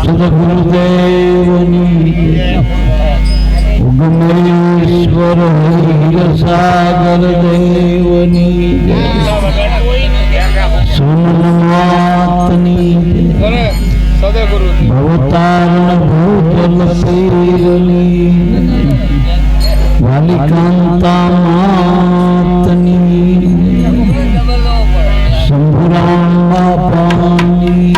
સદગુરુદેવની ઉગમેશ્વર હીરસાગર દેવની સોમનાથની ભવતારણ ભૂતલ શીરની વાલિકાંતા માતની શંભુરામા પાની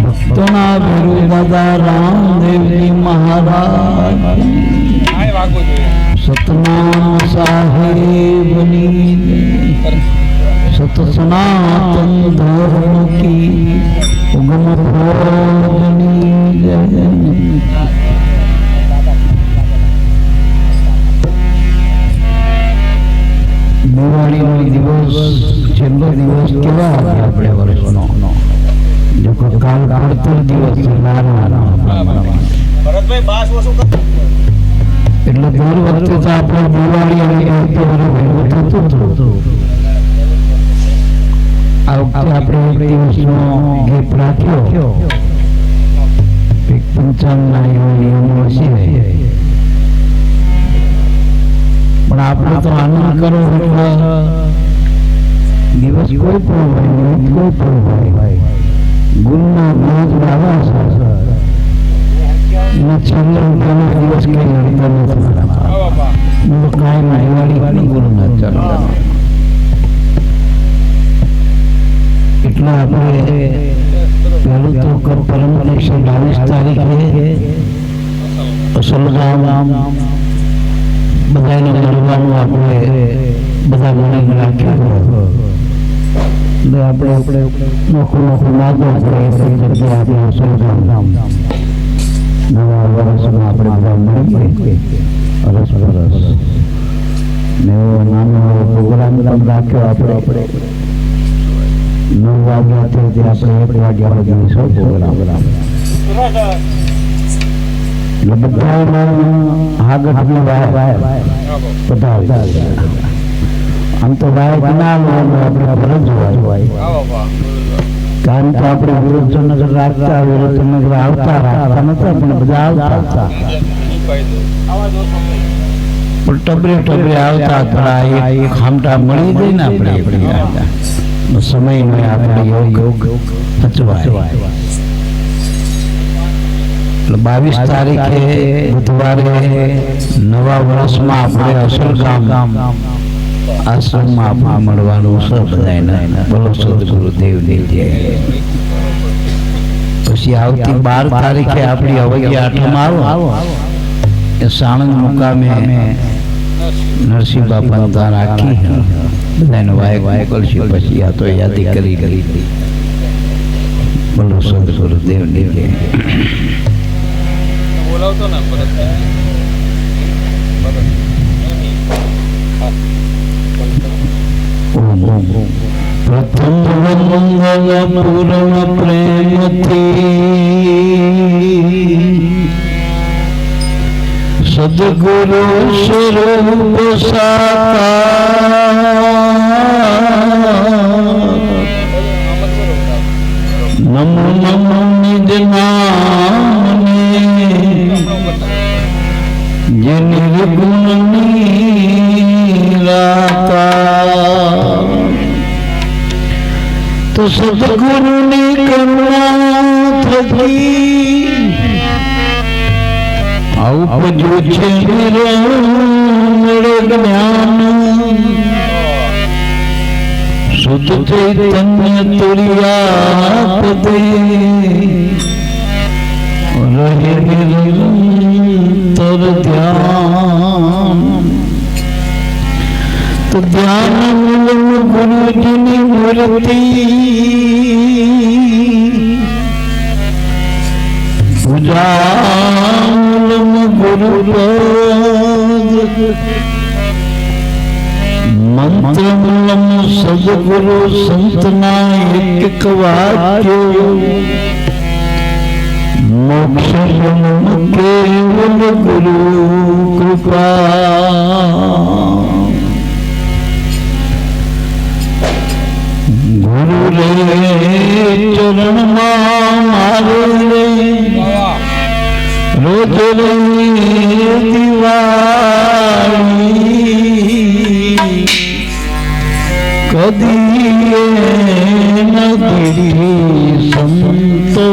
ભક્તોના ગુરુ દાદા રામદેવજી મહારાજ સતનામ સાહેબની सत सनातन धर्म की उगम भोजनी जय। दिवाળી નો દિવસ છેલ્લો દિવસ કેવા આપણે વર્ષનો જો કાલ પડતર દિવસ ભરતભાઈ બાસ વસુ એટલે દર વખતે તો આપણે દિવાળી અને ભેગું થતું હતું। આ વખતે આપણે એક દિવસનો ગેપ રાખ્યો, એક પંચાંગના એવા નિયમો છે, પણ આપણે તો આનંદ કરો એટલે દિવસ કોઈ પણ હોય, નિમિત્ત કોઈ પણ હોય, ગુરુના બોધ લાવા છે છેલ્લો પેલો દિવસ કઈ નડતા નથી, કાંઈ દિવાળી ગુરુના ચરણ એટલે આપણે પહેલું તો પરમ દિવસે 22 તારીખે અસલગામ બધાને મળવાનું આપણે બધા ગણી રાખ્યું, એટલે આપણે નોખું માગો આપણે અસલગામ નવા વર્ષમાં આપણે બધા મળીએ અરસ પરસ ને એવો નાનો પ્રોગ્રામ રાખ્યો આપણે 9 વાગ્યાથી આપણે 1 વાગ્યા સુધી સૌ પ્રોગ્રામ એટલે બધા આગળ બધા આમ તો વાય ના આપણે ફરજ હોય, કારણ કે આપણે વિરોધનગર રાખતા વિરોધનગર આવતા રાખતા નતા, પણ બધા આવતા પણ ટબરે આવતા થોડા એક ખામટા મળી જાય ને આપણે સમયનો આપણે યોગ સચવાય। 22 તારીખે બુધવારે નવા વર્ષમાં આપણે અસલગામ આશ્રમમાં આપણે મળવાનું છે બધાને। બોલો સદગુરુદેવની જય। પછી આવતી 12 તારીખે આપણી અવગ્યા આઠમ આવો એ સાણંદ મુકામે નરસિંહ બાપા ત્યાં રાખી બધાને વાય કરશે। પછી આ તો યાદી કરી બોલો સદગુરુદેવની જય। બોલાવતો ને પ્રથમ મંગલ પૂર્ણ પ્રેમથી સદગુરુ સ્વરૂપ નમો નમો નિજ નામને જે નિર્ગુણ નિરાતા તો સદગુરુની કરુણા થકી ઉપજ્યું છે જ્ઞાન શુદ્ધ ચૈતન્ય તુર્યા પદે રહે નિરંતર ધ્યાન। તો ધ્યાન ગુરુજીની મૂર્તિ પૂજામ ગુરુપદ મંત્રમૂલમ સદગુરુ સંતના એક વાક્યો મોક્ષમ કેવલ ગુરુ કૃપા। ગુરુ રે ચરણમાં મારે રે રોજ રે દિવાળી કદી નગરી સંતો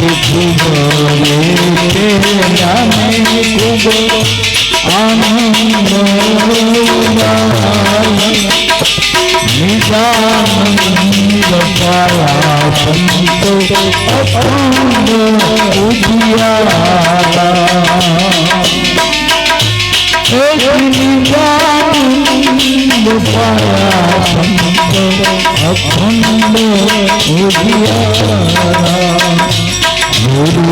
ખૂબ આનંદ નિદાનંદ પાયા સંતો અખંડ ઉજિયારા એક નિદાનંદ પાયા સંતો અખંડ ઉજિયારા ગુરુ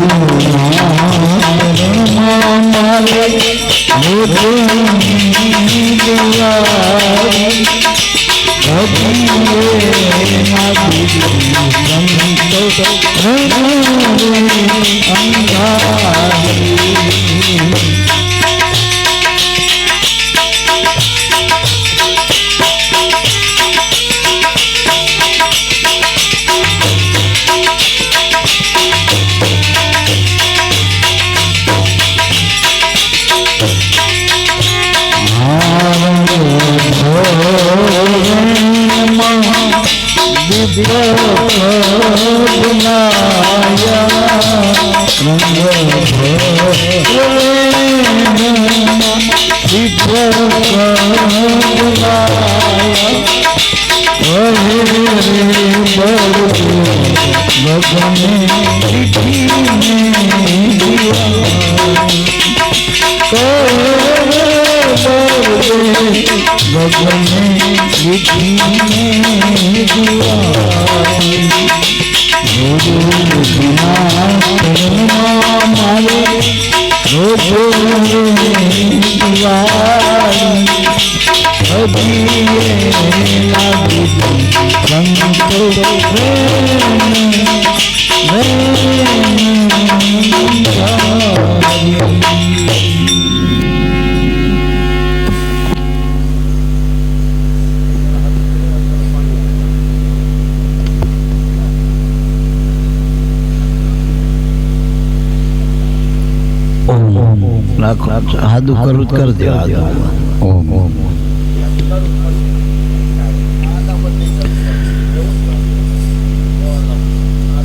નામ મારે હાદું કરું કરી દે ઓમ ઓમ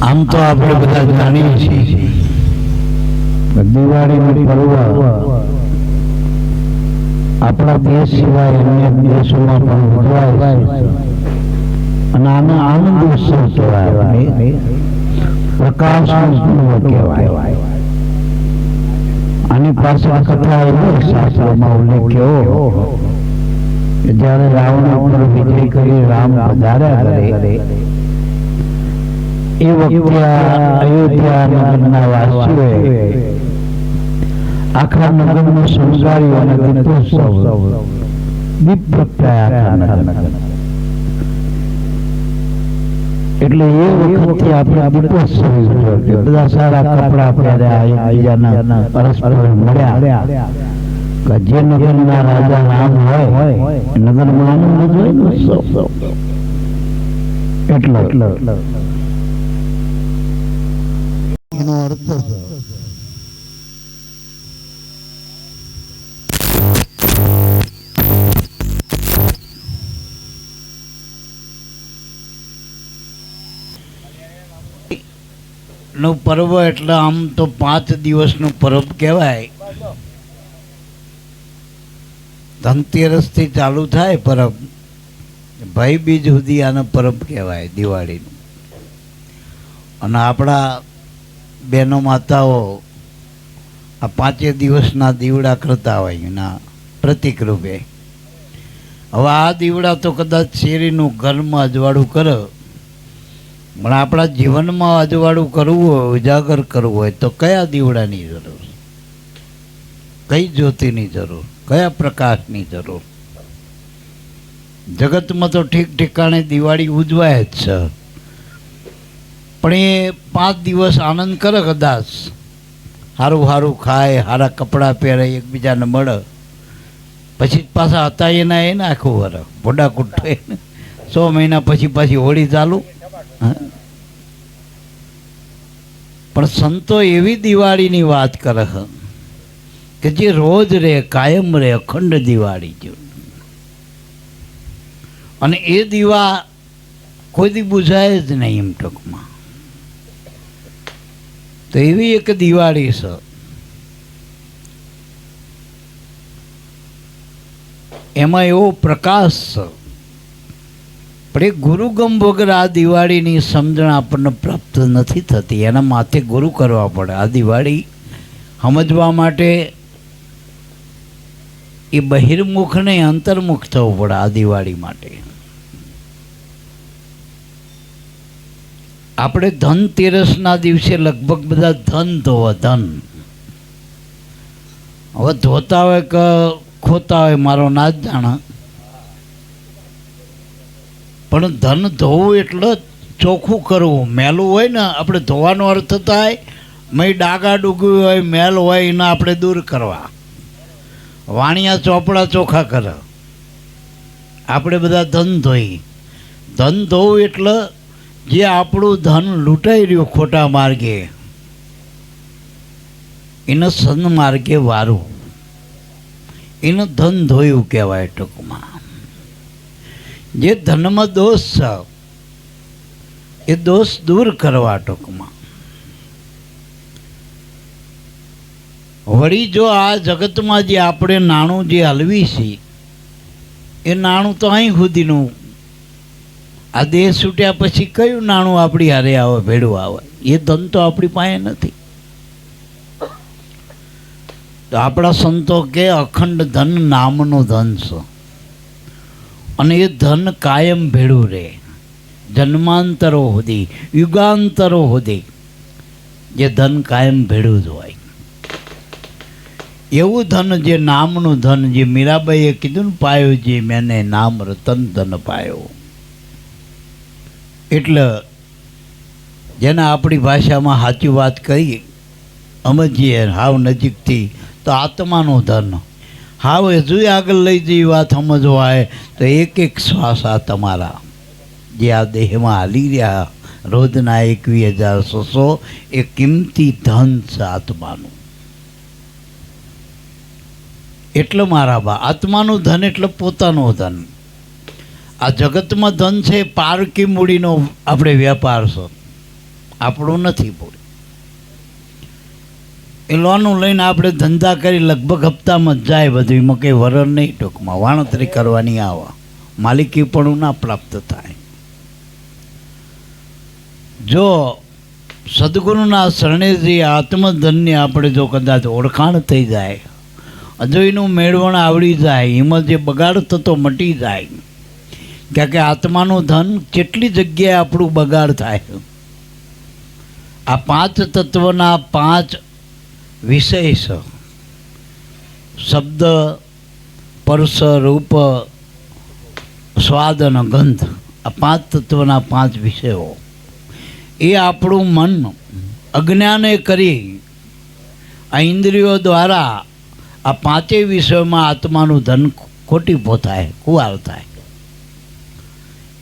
આમ તો આપણે બધા જાણીએ છીએ દિવાળીનું પર્વ આપણા દેશ સિવાય અન્ય દેશોમાં પણ ઉજવાય અને આને આનંદ ઉત્સવ કહેવાય પ્રકાશનું કહેવાય આની પાછળ કથા એવો શાસ્ત્રોમાં ઉલ્લેખ એવો કે જ્યારે રાવણ ઉપર વિજય કરી રામ વધાર્યા કરે એ વખતે અયોધ્યા નગરના વાસીઓએ આખા નગરને શણગાર્યું અને દીપોત્સવ દીપ પ્રગટાયા આખા નગર. એટલે એ વખતથી આપણે દીપોત્સવ ઉજવ્યો. બધા સારા કપડા પહેર્યા, એકબીજાના પરસ્પર મળ્યા. જે નગરના રાજા રામ હોય નગરમાં આનંદ હોય ઉત્સવ. એટલે એનો અર્થ નું પર્વ એટલે આમ તો 5 દિવસનું પર્વ કહેવાય. ધનતેરસ થી ચાલુ થાય પર્વ, ભાઈ બીજ સુધી આનો પર્વ કહેવાય દિવાળીનું. અને આપણા બહેનો માતાઓ આ 5 દિવસના દીવડા કરતા હોય એના પ્રતિક રૂપે. હવે આ દીવડા તો કદાચ શેરીનું ઘરમાં અજવાળું કરે, પણ આપણા જીવનમાં અજવાળું કરવું હોય, ઉજાગર કરવું હોય તો કયા દીવડાની જરૂર, કઈ જ્યોતિની જરૂર, કયા પ્રકાશની જરૂર? જગતમાં તો ઠીક ઠેકાણે દિવાળી ઉજવાય જ છે, પણ એ 5 દિવસ આનંદ કરે કદાચ, સારું સારું ખાય, સારા કપડાં પહેરે, એકબીજાને મળે, પછી પાછા હતા એના એને આખું વર ભોડા કુટ્ટો 100 મહિના પછી પાછી હોળી ચાલુ. પણ સંતો એવી દિવાળીની વાત કરે છે કે જે રોજ રે, કાયમ રે, અખંડ દિવાળી જેવું. અને એ દીવા કોઈ દી બુઝાય જ નહીં. એમ ટૂંકમાં તો એવી એક દિવાળી છે. એમાં એવો પ્રકાશ છે, પણ એ ગુરુગમ વગર આ દિવાળીની સમજણ આપણને પ્રાપ્ત નથી થતી. એના માથે ગુરુ કરવા પડે. આ દિવાળી સમજવા માટે એ બહિર્મુખ ને અંતર્મુખ થવું પડે. આ દિવાળી માટે આપણે ધનતેરસના દિવસે લગભગ બધા ધન ધોવા. ધન હવે ધોતા હોય કે ખોતા હોય મારો ના જ જાણે, પણ ધન ધોવું એટલે ચોખ્ખું કરવું. મેલું હોય ને આપણે ધોવાનો અર્થ થાય મેં ડાગા ડૂગ્યું હોય મેલ હોય એને આપણે દૂર કરવા. વાણિયા ચોપડા ચોખ્ખા કરે. આપણે બધા ધન ધોઈ. ધન ધોવું એટલે જે આપણું ધન લૂંટાઈ રહ્યું ખોટા માર્ગે એને સન્માર્ગે વારું. એને ધન ધોયું કહેવાય. ટૂંકમાં જે ધનમાં દોષ છે એ દોષ દૂર કરવા. ટૂંકમાં વળી જો આ જગતમાં જે આપણે નાણું જે હલવી છીએ એ નાણું તો અહીં સુધીનું. આ દેહ છૂટ્યા પછી કયું નાણું આપણી હારે આવે ભેડું આવે? એ ધન તો આપણી પાસે નથી. તો આપણા સંતો કે અખંડ ધન નામનું ધન છે, અને એ ધન કાયમ ભેળું રહે. જન્માંતરો સુધી, યુગાંતરો સુધી જે ધન કાયમ ભેળું જ હોય. એવું ધન જે નામનું ધન, જે મીરાબાઈએ કીધું ને, પાયો જે મેને નામ રતન ધન પાયો. એટલે જેને આપણી ભાષામાં સાચી વાત કહીએ સમજીએ હાવ નજીકથી, તો આત્માનું ધન. હાવ હજુ આગળ લઈ જઈ વાત સમજવા હોય તો એક એક શ્વાસ આ તમારા જે આ દેહમાં હાલી રહ્યા રોજના 21,600 એ કિંમતી ધન છે આત્માનું. એટલે મારા બા આત્માનું ધન એટલે પોતાનું ધન. આ જગતમાં ધન છે પારકી મૂડીનો આપણે વેપાર છે, આપણું નથી મૂડી. એ લોનું લઈને આપણે ધંધા કરી લગભગ હપ્તામાં જ જાય બધું. એમાં કંઈ વરણ નહીં. ટૂંકમાં વાણતરી કરવાની આવે, માલિકી પણ ના પ્રાપ્ત થાય. જો સદગુરુના શરણે જે આત્મધનની આપણે જો કદાચ ઓળખાણ થઈ જાય, હજુ એનું મેળવણ આવડી જાય, એમાં જે બગાડ થતો મટી જાય. કારણ કે આત્માનું ધન કેટલી જગ્યાએ આપણું બગાડ થાય. આ 5 તત્વના 5 વિષય છે: શબ્દ, સ્પર્શ, રૂપ, સ્વાદ અને ગંધ. આ 5 તત્વના 5 વિષયો એ આપણું મન અજ્ઞાને કરી આ ઇન્દ્રિયો દ્વારા આ 5 વિષયોમાં આત્માનું ધન ખોટી પોતાય, કુવાર થાય.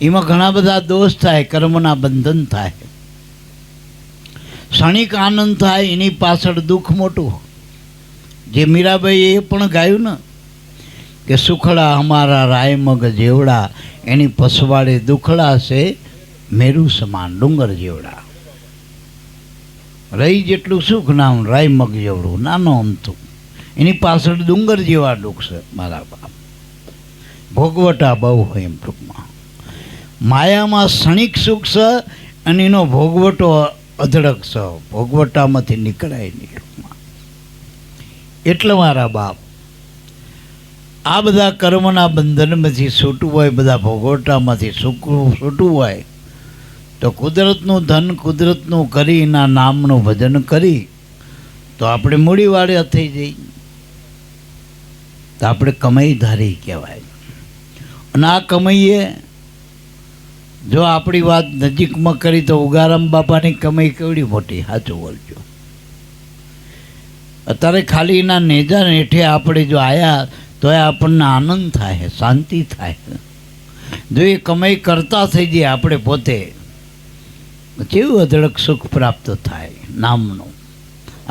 એમાં ઘણા બધા દોષ થાય, કર્મના બંધન થાય, ક્ષણિક આનંદ થાય, એની પાછળ દુઃખ મોટું. જે મીરાબાઈએ એ પણ ગાયું ને કે સુખડા અમારા રાય મગ જેવડા, એની પસવાડે દુખડા છે મેરુ સમાન ડુંગર જેવડા. રહી જેટલું સુખ નામ રાય મગ જેવડું, નાનો અમથું, એની પાછળ ડુંગર જેવા દુઃખ છે મારા બાપ. ભોગવટા બહુ હોય એમ ટૂંકમાં. માયામાં ક્ષણિક સુખ છે અને એનો ભોગવટો અધડક છે. ભોગવટામાંથી નીકળાય નહીં ટૂંકમાં. એટલે મારા બાપ આ બધા કર્મના બંધનમાંથી છૂટવું હોય, બધા ભોગવટામાંથી છૂટવું હોય તો કુદરતનું ધન કુદરતનું કરી એના નામનું ભજન કરી તો આપણે મૂડીવાળા થઈ જઈએ. તો આપણે કમાઈ ધારી કહેવાય. અને આ કમાઈએ જો આપણી વાત નજીકમાં કરી તો ઉગારામ બાપાની કમાઈ કેવડી મોટી. સાચું બોલજો. અત્યારે ખાલી એના નેજા હેઠે આપણે જો આવ્યા તો એ આપણને આનંદ થાય, શાંતિ થાય. જો એ કમાઈ કરતા થઈ જઈએ આપણે પોતે, કેવું અધડક સુખ પ્રાપ્ત થાય. નામનું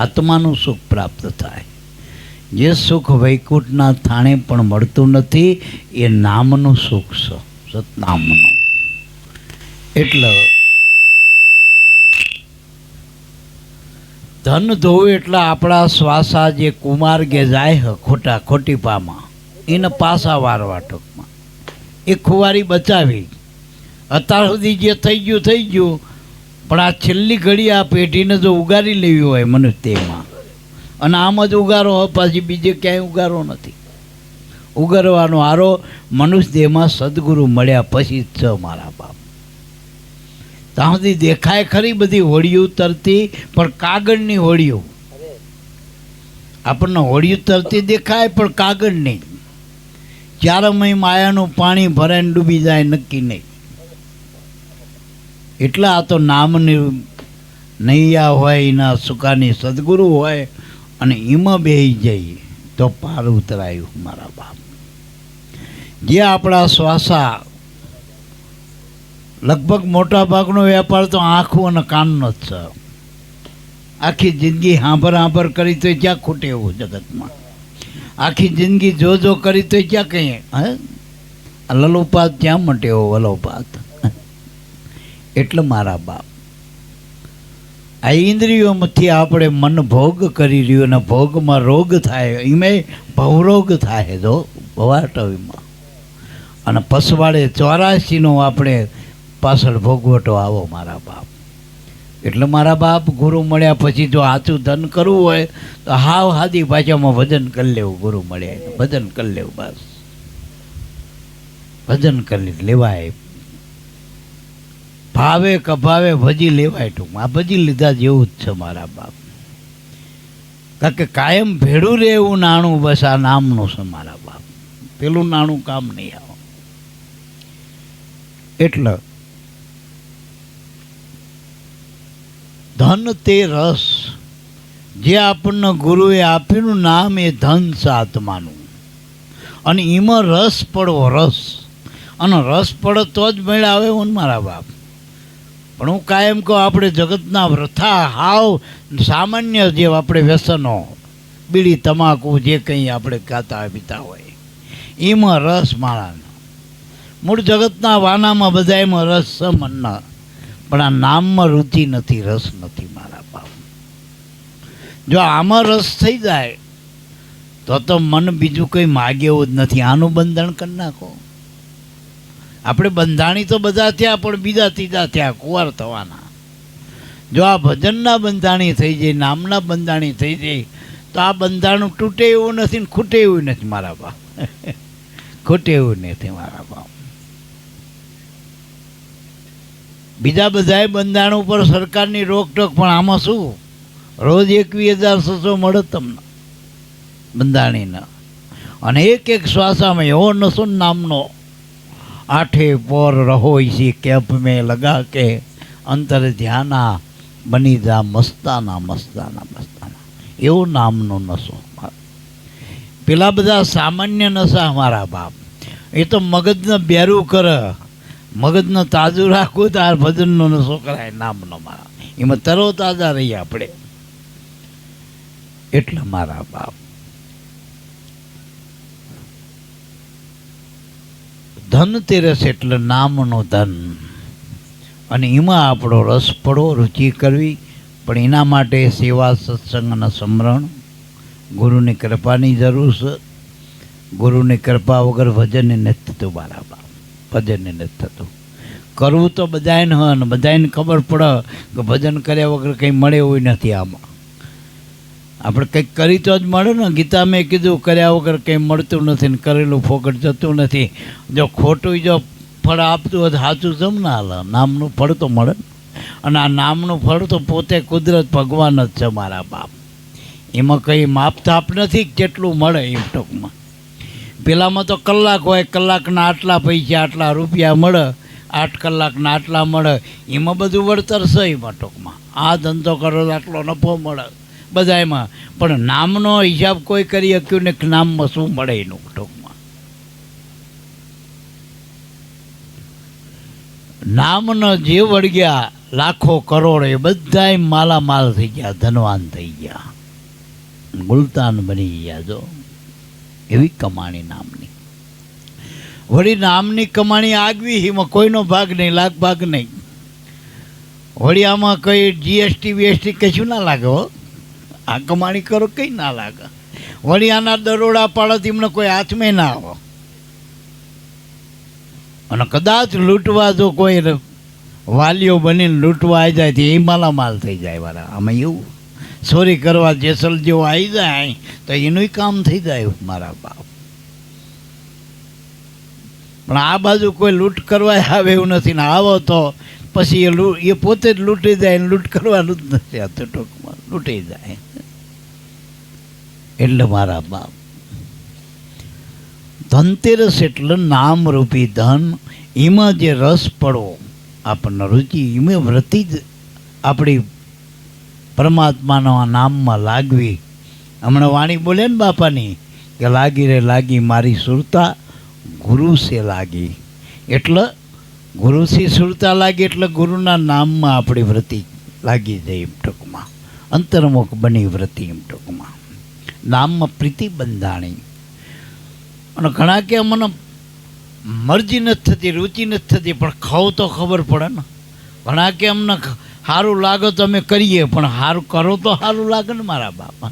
આત્માનું સુખ પ્રાપ્ત થાય. જે સુખ વૈકુંઠના થાણે પણ મળતું નથી એ નામનું સુખ છે, સતનામનું. એટલે ધન ધોવું એટલે આપણા શ્વાસા જે કુમાર્ગે જાય ખોટી પામાં એને પાસા વારવા ટૂંકમાં એ ખુવારી બચાવી. અત્યાર સુધી જે થઈ ગયું પણ આ છેલ્લી ઘડી આ પેઢીને જો ઉગારી લેવી હોય મનુષ્ય તેમાં, અને આમ જ ઉગારો હોય, પાછી બીજે ક્યાંય ઉગારો નથી. ઉગારવાનો હારો મનુષ્ય દેહમાં સદગુરુ મળ્યા પછી જ છે મારા બાપ. ત્યાં સુધી દેખાય ખરી બધી હોળીઓ તરતી, પણ કાગળની હોળીઓ આપણને હોળીઓ તરતી દેખાય પણ કાગળ નહીં. ચારમય માયાનું પાણી ભરાઈને ડૂબી જાય નક્કી નહીં. એટલે આ તો નામની નૈયા હોય એના સુકાની સદગુરુ હોય અને એમાં બેહી જઈએ તો પાર ઉતરાયું મારા બાપ. જે આપણા શ્વાસા લગભગ મોટા ભાગનો વેપાર તો આંખું અને કાનનો જ છે. આખી જિંદગી હાંભર કરી તો ક્યાં ખૂટે એવું જગતમાં. આખી જિંદગી જો કરી તો ક્યાં કહીએ હે લલોપાત ક્યાં મટે એવો વલોપાત. એટલે મારા બાપ આ ઇન્દ્રિયોમાંથી આપણે મન ભોગ કરી રહ્યું અને ભોગમાં રોગ થાય, એમાં ભવરોગ થાય જો ભવાટવીમાં, અને પસવાડે 84નો આપણે પાછળ ભોગવટો આવો મારા બાપ. એટલે મારા બાપ ગુરુ મળ્યા પછી જો સાચું ધન કરવું હોય તો હાવ હાદી ભાષામાં ભજન કરી લેવું. ગુરુ મળ્યા ભજન કરી લેવું, બસ ભજન કરી લેવાય. ભાવે કભાવે ભજી લેવાય. ટૂંકમાં આ ભજી લીધા જેવું જ છે મારા બાપ. કારણ કે કાયમ ભેડું રહે એવું નાણું બસ આ નામનું છે મારા બાપ. પેલું નાણું કામ નહીં આવે. એટલે ધન તે રસ જે આપણને ગુરુએ આપ્યું નામ એ ધન છે આત્માનું. અને એમાં રસ પડવો, રસ. અને રસ પડે તો જ મેળ આવે હું મારા બાપ. પણ હું કાયમ કહું આપણે જગતના વ્રથા હાવ સામાન્ય જે આપણે વ્યસનો બીડી તમાકુ જે કંઈ આપણે ખાતા પીતા હોય એમાં રસ માળાનો. મૂળ જગતના વાનામાં બધામાં રસ છે મનના, પણ આ નામમાં રુચિ નથી, રસ નથી મારા બાપ. જો આમાં રસ થઈ જાય તો મન બીજું કંઈ માગે એવું જ નથી. આનું બંધાણ કરી નાખો. આપણે બંધાણી તો બધા થયા, પણ બીજા ત્રીજા થયા કુંવાર થવાના. જો આ ભજનના બંધાણી થઈ જાય, નામના બંધાણી થઈ જાય તો આ બંધાણું તૂટે એવું નથી ને ખૂટે એવું નથી મારા બાપ. ખૂટે એવું નથી મારા બાપ. બીજા બધાએ બંધારણ ઉપર સરકારની રોકટોક, પણ આમાં શું રોજ 21,600 મળે તમને બંધાણીના. અને એક શ્વાસામાં એવો નશો નામનો आठे पोर रहो इसी कैप में लगा के अंतर ध्याना बनी जा मस्ताना मस्ताना मस्ताना. एवो नामनो नशो. पेला बधा सामान्य नशा हमारा बाप ए तो मगजने बेरू करे, मगजने ताजू राखो तो आ भजननो नशो कराय नामनो मारा. एमां तरो ताजा रहीए आपणे. एटले मारा बाप ધન તેરસ એટલે નામનો ધન. અને એમાં આપણો રસ પડવો, રુચિ કરવી. પણ એના માટે સેવા, સત્સંગ અને સ્મરણ, ગુરુની કૃપાની જરૂર છે. ગુરુની કૃપા વગર ભજન નથી થતું મારા બાપ. ભજન નથી થતું. કરવું તો બધાને હોય ને બધાને ખબર પડે કે ભજન કર્યા વગર કંઈ મળે એવું નથી. આમાં આપણે કંઈક કરી તો જ મળે ને. ગીતા મેં કીધું કર્યા વગર કંઈ મળતું નથી ને કરેલું ફોકટ જતું નથી. જો ખોટું જો ફળ આપતું હોય તો સાચું જમ ના હાલે. નામનું ફળ તો મળે. અને આ નામનું ફળ તો પોતે કુદરત ભગવાન જ છે મારા બાપ. એમાં કંઈ માપતાપ નથી કેટલું મળે એમ ટૂંકમાં. પેલામાં તો કલાક હોય, કલાકના આટલા પૈસા આટલા રૂપિયા મળે, 8 કલાકના આટલા મળે. એમાં બધું વળતર છે એમાં ટૂંકમાં. આ ધંધો કરો આટલો નફો મળે બધા એમાં. પણ નામનો હિસાબ કોઈ કરી શક્યું ને નામમાં શું મળે એનું ટૂંકમાં. નામનો જે વળગ્યા લાખો કરોડ એ બધા માલામાલ થઈ ગયા, ધનવાન થઈ ગયા, ગુલતાન બની ગયા. જો એવી કમાણી નામની. વળી નામની કમાણી આગવી, એમાં કોઈનો ભાગ નહીં, લાખ ભાગ નહીં. વળી આમાં કંઈ GST BST કશું ના લાગે હો. આ કમાણી કરો કંઈ ના લાગે. વળી આના દરોડા પાડત એમને કોઈ હાથમાં ના આવો. અને કદાચ લૂંટવા જો કોઈ વાલીઓ બનીને લૂંટવા આવી જાય તો એ માલામાલ થઈ જાય. વાળા આમાં એવું ચોરી કરવા જેસલ જેવો આવી જાય તો એનું કામ થઈ જાય મારા બાપ. પણ આ બાજુ કોઈ લૂંટ કરવા આવે એવું નથી ને આવો તો પછી એ પોતે જ લૂંટી જાય ને લૂંટ કરવાનું જ નથી. આ તો ટૂંકમાં લૂંટી જાય. એટલે મારા બાપ ધનતેરસ એટલે નામરૂપી ધન. એમાં જે રસ પડવો આપણને રુચિ એમાં વ્રતિ જ આપણી પરમાત્માના નામમાં લાગવી. હમણાં વાણી બોલે ને બાપાની કે લાગી રે લાગી મારી સુરતા ગુરુ સે લાગી. એટલે ગુરુથી સુરતા લાગી એટલે ગુરુના નામમાં આપણી વ્રતિ લાગી જાય. એમ ટૂંકમાં અંતર્મુખ બની વ્રતિ. એમ ટૂંકમાં નામમાં પ્રીતિ બંધાણી. અને ઘણા કે મને મરજી નથી થતી, રુચિ નથી થતી, પણ ખાવ તો ખબર પડે ને. ઘણા કે અમને સારું લાગે તો અમે કરીએ, પણ સારું કરો તો સારું લાગે ને મારા બાપા.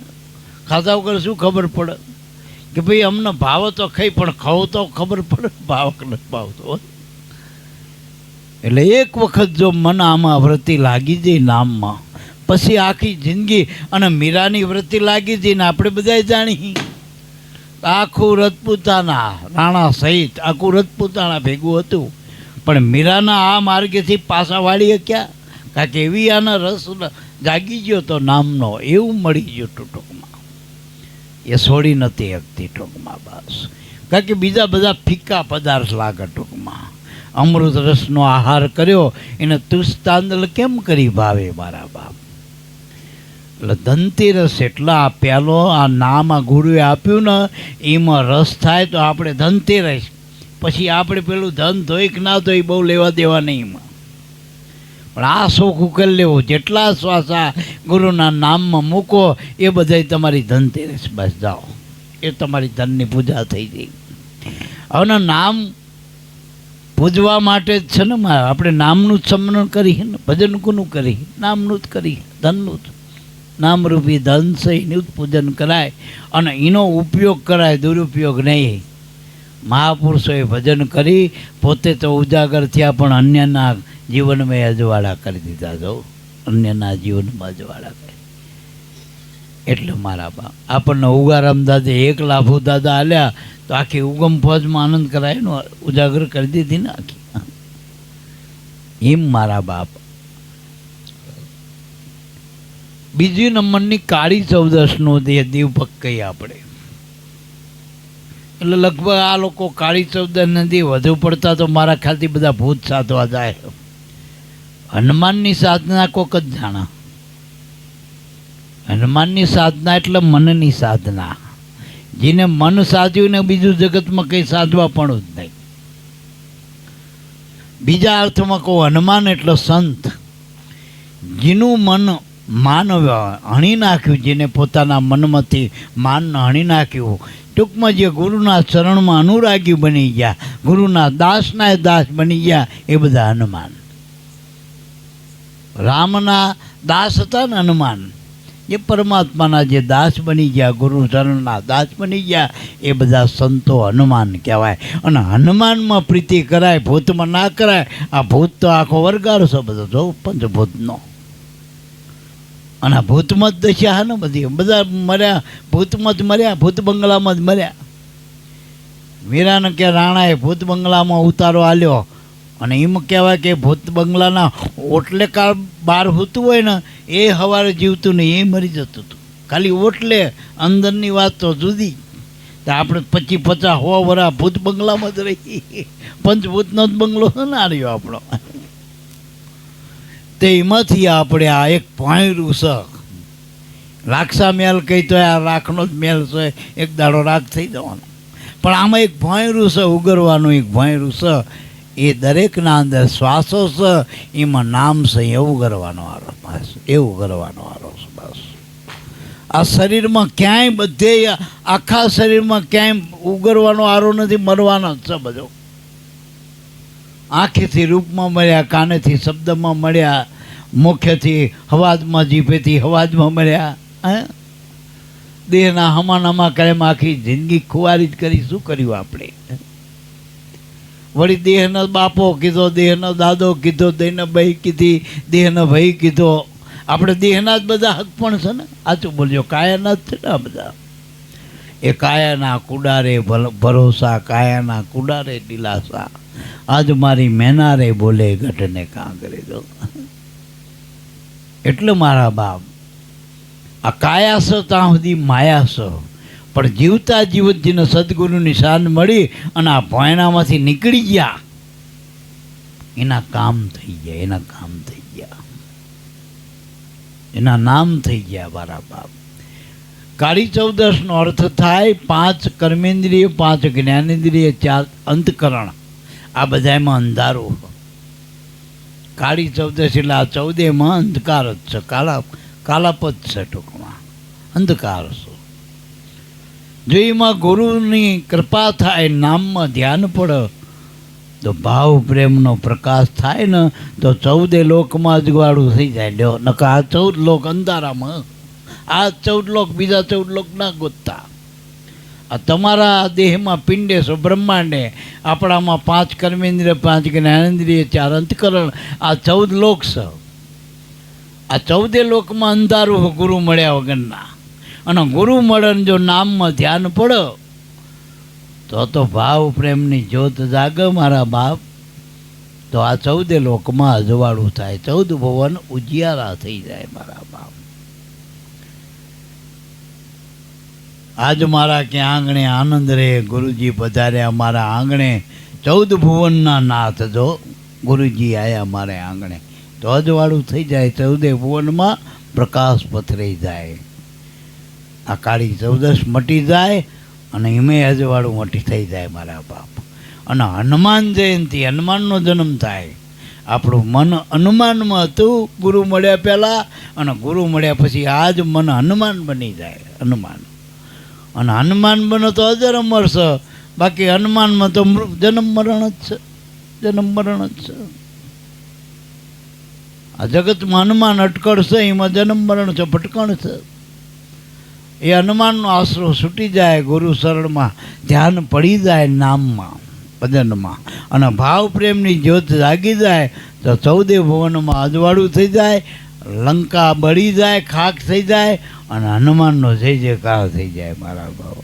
ખાધા વગર શું ખબર પડે કે ભાઈ અમને ભાવ તો ખાઈ, પણ ખાવ તો ખબર પડે ભાવ કે નથી ભાવતો. એટલે એક વખત જો મન આમાં વ્રતિ લાગી જાય નામમાં, પછી આખી જિંદગી. અને મીરાની વ્રતિ લાગી જાય ને આપણે બધા જાણી આખું રજપૂતાના રાણા સહિત આખું રજપૂતાના ભેગું હતું, પણ મીરાના આ માર્ગેથી પાછા વાળી ક્યાં? કારણ કે એવી આના રસ જાગી ગયો તો નામનો, એવું મળી ગયું ટૂંકમાં. એ છોડી નથી શકતી ટૂંકમાં બસ. કારણ કે બીજા બધા ફીકા પદાર્થ લાગે ટૂંકમાં. અમૃત રસનો આહાર કર્યો એને તુસ્તાંદલ કેમ કરી ભાવે મારા બાપ. એટલે ધનતેરસ એટલે આ પહેલો આ નામ આ ગુરુએ આપ્યું ને એમાં રસ થાય તો આપણે ધનતેરસ. પછી આપણે પેલું ધન ધોઈ કે ના ધોઈ બહુ લેવા દેવા નહીં એમાં, પણ આ શોખ કરી લેવું. જેટલા શ્વાસ આ ગુરુના નામમાં મૂકો એ બધા તમારી ધનતેરસ. બસ જાઓ, એ તમારી ધનની પૂજા થઈ ગઈ. હવે નામ પૂજવા માટે જ છે ને આપણે નામનું જ સ્મરણ કરીએ ને. ભજન કોનું કરી? નામનું જ કરીએ, ધનનું જ. નામરૂપી ધન છે એનું જ પૂજન કરાય અને એનો ઉપયોગ કરાય, દુરુપયોગ નહીં. મહાપુરુષોએ ભજન કરી પોતે તો ઉજાગર થયા, પણ અન્યના જીવનમાં અજવાળા કરી દીધા. જો અન્યના જીવનમાં અજવાળા કરી. એટલે મારા બાપ આપણને ઉગારામ દાદા એક લાભો દાદા આલ્યા તો આખી ઉગમ ફોજમાં આનંદ કરાય ને ઉજાગર કરી દીધી ને આખી. એમ મારા બાપ બીજી નંબરની કાળી ચૌદશનો દીવપક કહીએ આપણે. એટલે લગભગ આ લોકો કાળી ચૌદશ નથી વધુ પડતા તો મારા ખ્યાલથી બધા ભૂત સાધવા જાય. હનુમાનની સાધના કોક જ જાણા. હનુમાનની સાધના એટલે મનની સાધના. જેને મન સાધ્યું ને બીજું જગતમાં કંઈ સાધવા પણ જ નહીં. બીજા અર્થમાં કહું, હનુમાન એટલે સંત. જેનું મન માન હણી નાખ્યું, જેને પોતાના મનમાંથી માન હણી નાખ્યું. ટૂંકમાં જે ગુરુના ચરણમાં અનુરાગી બની ગયા, ગુરુના દાસના દાસ બની ગયા, એ બધા હનુમાન. રામના દાસ હતા ને હનુમાન, એ પરમાત્માના જે દાસ બની ગયા, ગુરુ ચરણના દાસ બની ગયા, એ બધા સંતો હનુમાન કહેવાય. અને હનુમાનમાં પ્રીતિ કરાય, ભૂતમાં ના કરાય. આ ભૂત તો આખો વર્ગારો છે બધો, જો પંચભૂતનો. અને ભૂતમાં જ દશા ને બધી, બધા મર્યા ભૂતમાં જ મર્યા, ભૂત બંગલામાં જ મર્યા. વીરાને કે રાણાએ ભૂત બંગલામાં ઉતારો આલ્યો, અને એમ કહેવાય કે ભૂત બંગલાના ઓટલે કાળ બહાર હોતું હોય ને એ સવારે જીવતું ને એ મરી જતું હતું. ખાલી ઓટલે, અંદરની વાત તો જુદી. તો આપણે 25-50 વર્ષ ભૂત બંગલામાં જ રહી. પંચભૂતનો જ બંગલો ના રહ્યો આપણો. તે એમાંથી આપણે આ એક ભોંયરું છે, રાખસા મેલ કહી તો આ રાખનો જ મેલ છે, એક દાડો રાખ થઈ જવાનો. પણ આમાં એક ભોંયરું છે, ઉગરવાનું એક ભોંયરું છે. એ દરેકના અંદર શ્વાસો છે, એમાં નામ છે. એવું કરવાનો આરો, બસ એવું કરવાનો આરો છે. બસ આ શરીરમાં ક્યાંય બધે આખા શરીરમાં ક્યાંય ઉગરવાનો આરો નથી, મરવાનો જ છે બધો. આંખેથી રૂપમાં મળ્યા, કાનેથી શબ્દમાં મળ્યા, મુખ્યથી હવાજમાં, જીભેથી હવાજમાં મળ્યા. દેહના હમાનામાં કાયમ આખી જિંદગી ખુવારી જ કરી. શું કર્યું આપણે? વળી દેહનો બાપો કીધો, દેહનો દાદો કીધો, દેહનો ભાઈ કીધી, દેહનો ભાઈ કીધો. આપણે દેહના જ બધા હક પણ છે ને. આચું બોલજો, કાયાના જ છે ને આ બધા. એ કાયાના કુડારે ભરોસા, કાયાના કુડારે દિલાસા, આજ મારી મેનારે બોલે ઘટને કાંગરે દો. એટલે મારા બાપ, આ કાયા છે ત્યાં સુધી માયા છે, પણ જીવતા જીવતજીને સદગુરુની શાન મળી અને આ ભોયણામાંથી નીકળી ગયા, એના કામ થઈ ગયા, એના કામ થઈ ગયા, એના નામ થઈ ગયા મારા બાપ. કાળી ચૌદશનો અર્થ થાય 5 કર્મેન્દ્રિય, 5 જ્ઞાનેન્દ્રિય, 4 અંતકરણ. આ બધામાં અંધારું. કાળી ચૌદશ એટલે આ 14માં અંધકાર જ છે, કાલાપદ છે, ટૂંકમાં અંધકાર છે. જો એમાં ગુરુની કૃપા થાય, નામમાં ધ્યાન પડે, તો ભાવ પ્રેમનો પ્રકાશ થાય ને, તો 14 લોકમાં અજવાળું થઈ જાય. લ્યો, નકા આ 14 લોક અંધારામાં, આ 14 લોક, બીજા 14 લોક ના ગોતતા. આ તમારા દેહમાં પિંડે છો, બ્રહ્માંડે, આપણામાં 5 કર્મેન્દ્રિય, 5 જ્ઞાનેન્દ્રિય, 4 અંતકરણ, આ 14 લોક છે. આ 14 લોકમાં અંધારું ગુરુ મળ્યા વગરના. અને ગુરુ મળે જો નામમાં ધ્યાન પડો, તો ભાવ પ્રેમની જ્યોત જાગે મારા બાપ. તો આ 14 લોકમાં અજવાળું થાય, 14 ભુવન ઉજિયારા થઈ જાય મારા બાપ. આજ મારા કે આંગણે આનંદ રે, ગુરુજી પધાર્યા મારા આંગણે. 14 ભુવનના નાથ જો ગુરુજી આયા મારે આંગણે, તો અજવાળું થઈ જાય, 14 ભુવનમાં પ્રકાશ પથરાઈ જાય. આ કાળી ચૌદશ મટી જાય અને એમે અજવાળું મટી થઈ જાય મારા બાપ. અને હનુમાન જયંતિ, હનુમાનનો જન્મ થાય. આપણું મન હનુમાનમાં હતું ગુરુ મળ્યા પહેલાં, અને ગુરુ મળ્યા પછી આજ મન હનુમાન બની જાય. હનુમાન, અને હનુમાન બનો તો અજર અમર છે. બાકી હનુમાનમાં તો જન્મ મરણ જ છે, જન્મ મરણ જ છે. આ જગતમાં હનુમાન અટકળ છે, એમાં જન્મ મરણ છે, ભટકણ છે. એ હનુમાનનો આશરો છૂટી જાય, ગુરુ શરણમાં ધ્યાન પડી જાય, નામમાં, ભજનમાં, અને ભાવ પ્રેમની જ્યોત જાગી જાય, તો 14 ભુવનમાં અજવાળું થઈ જાય, લંકા બળી જાય, ખાક થઈ જાય, અને હનુમાનનો જય જયકાર થઈ જાય મારા ભાવ.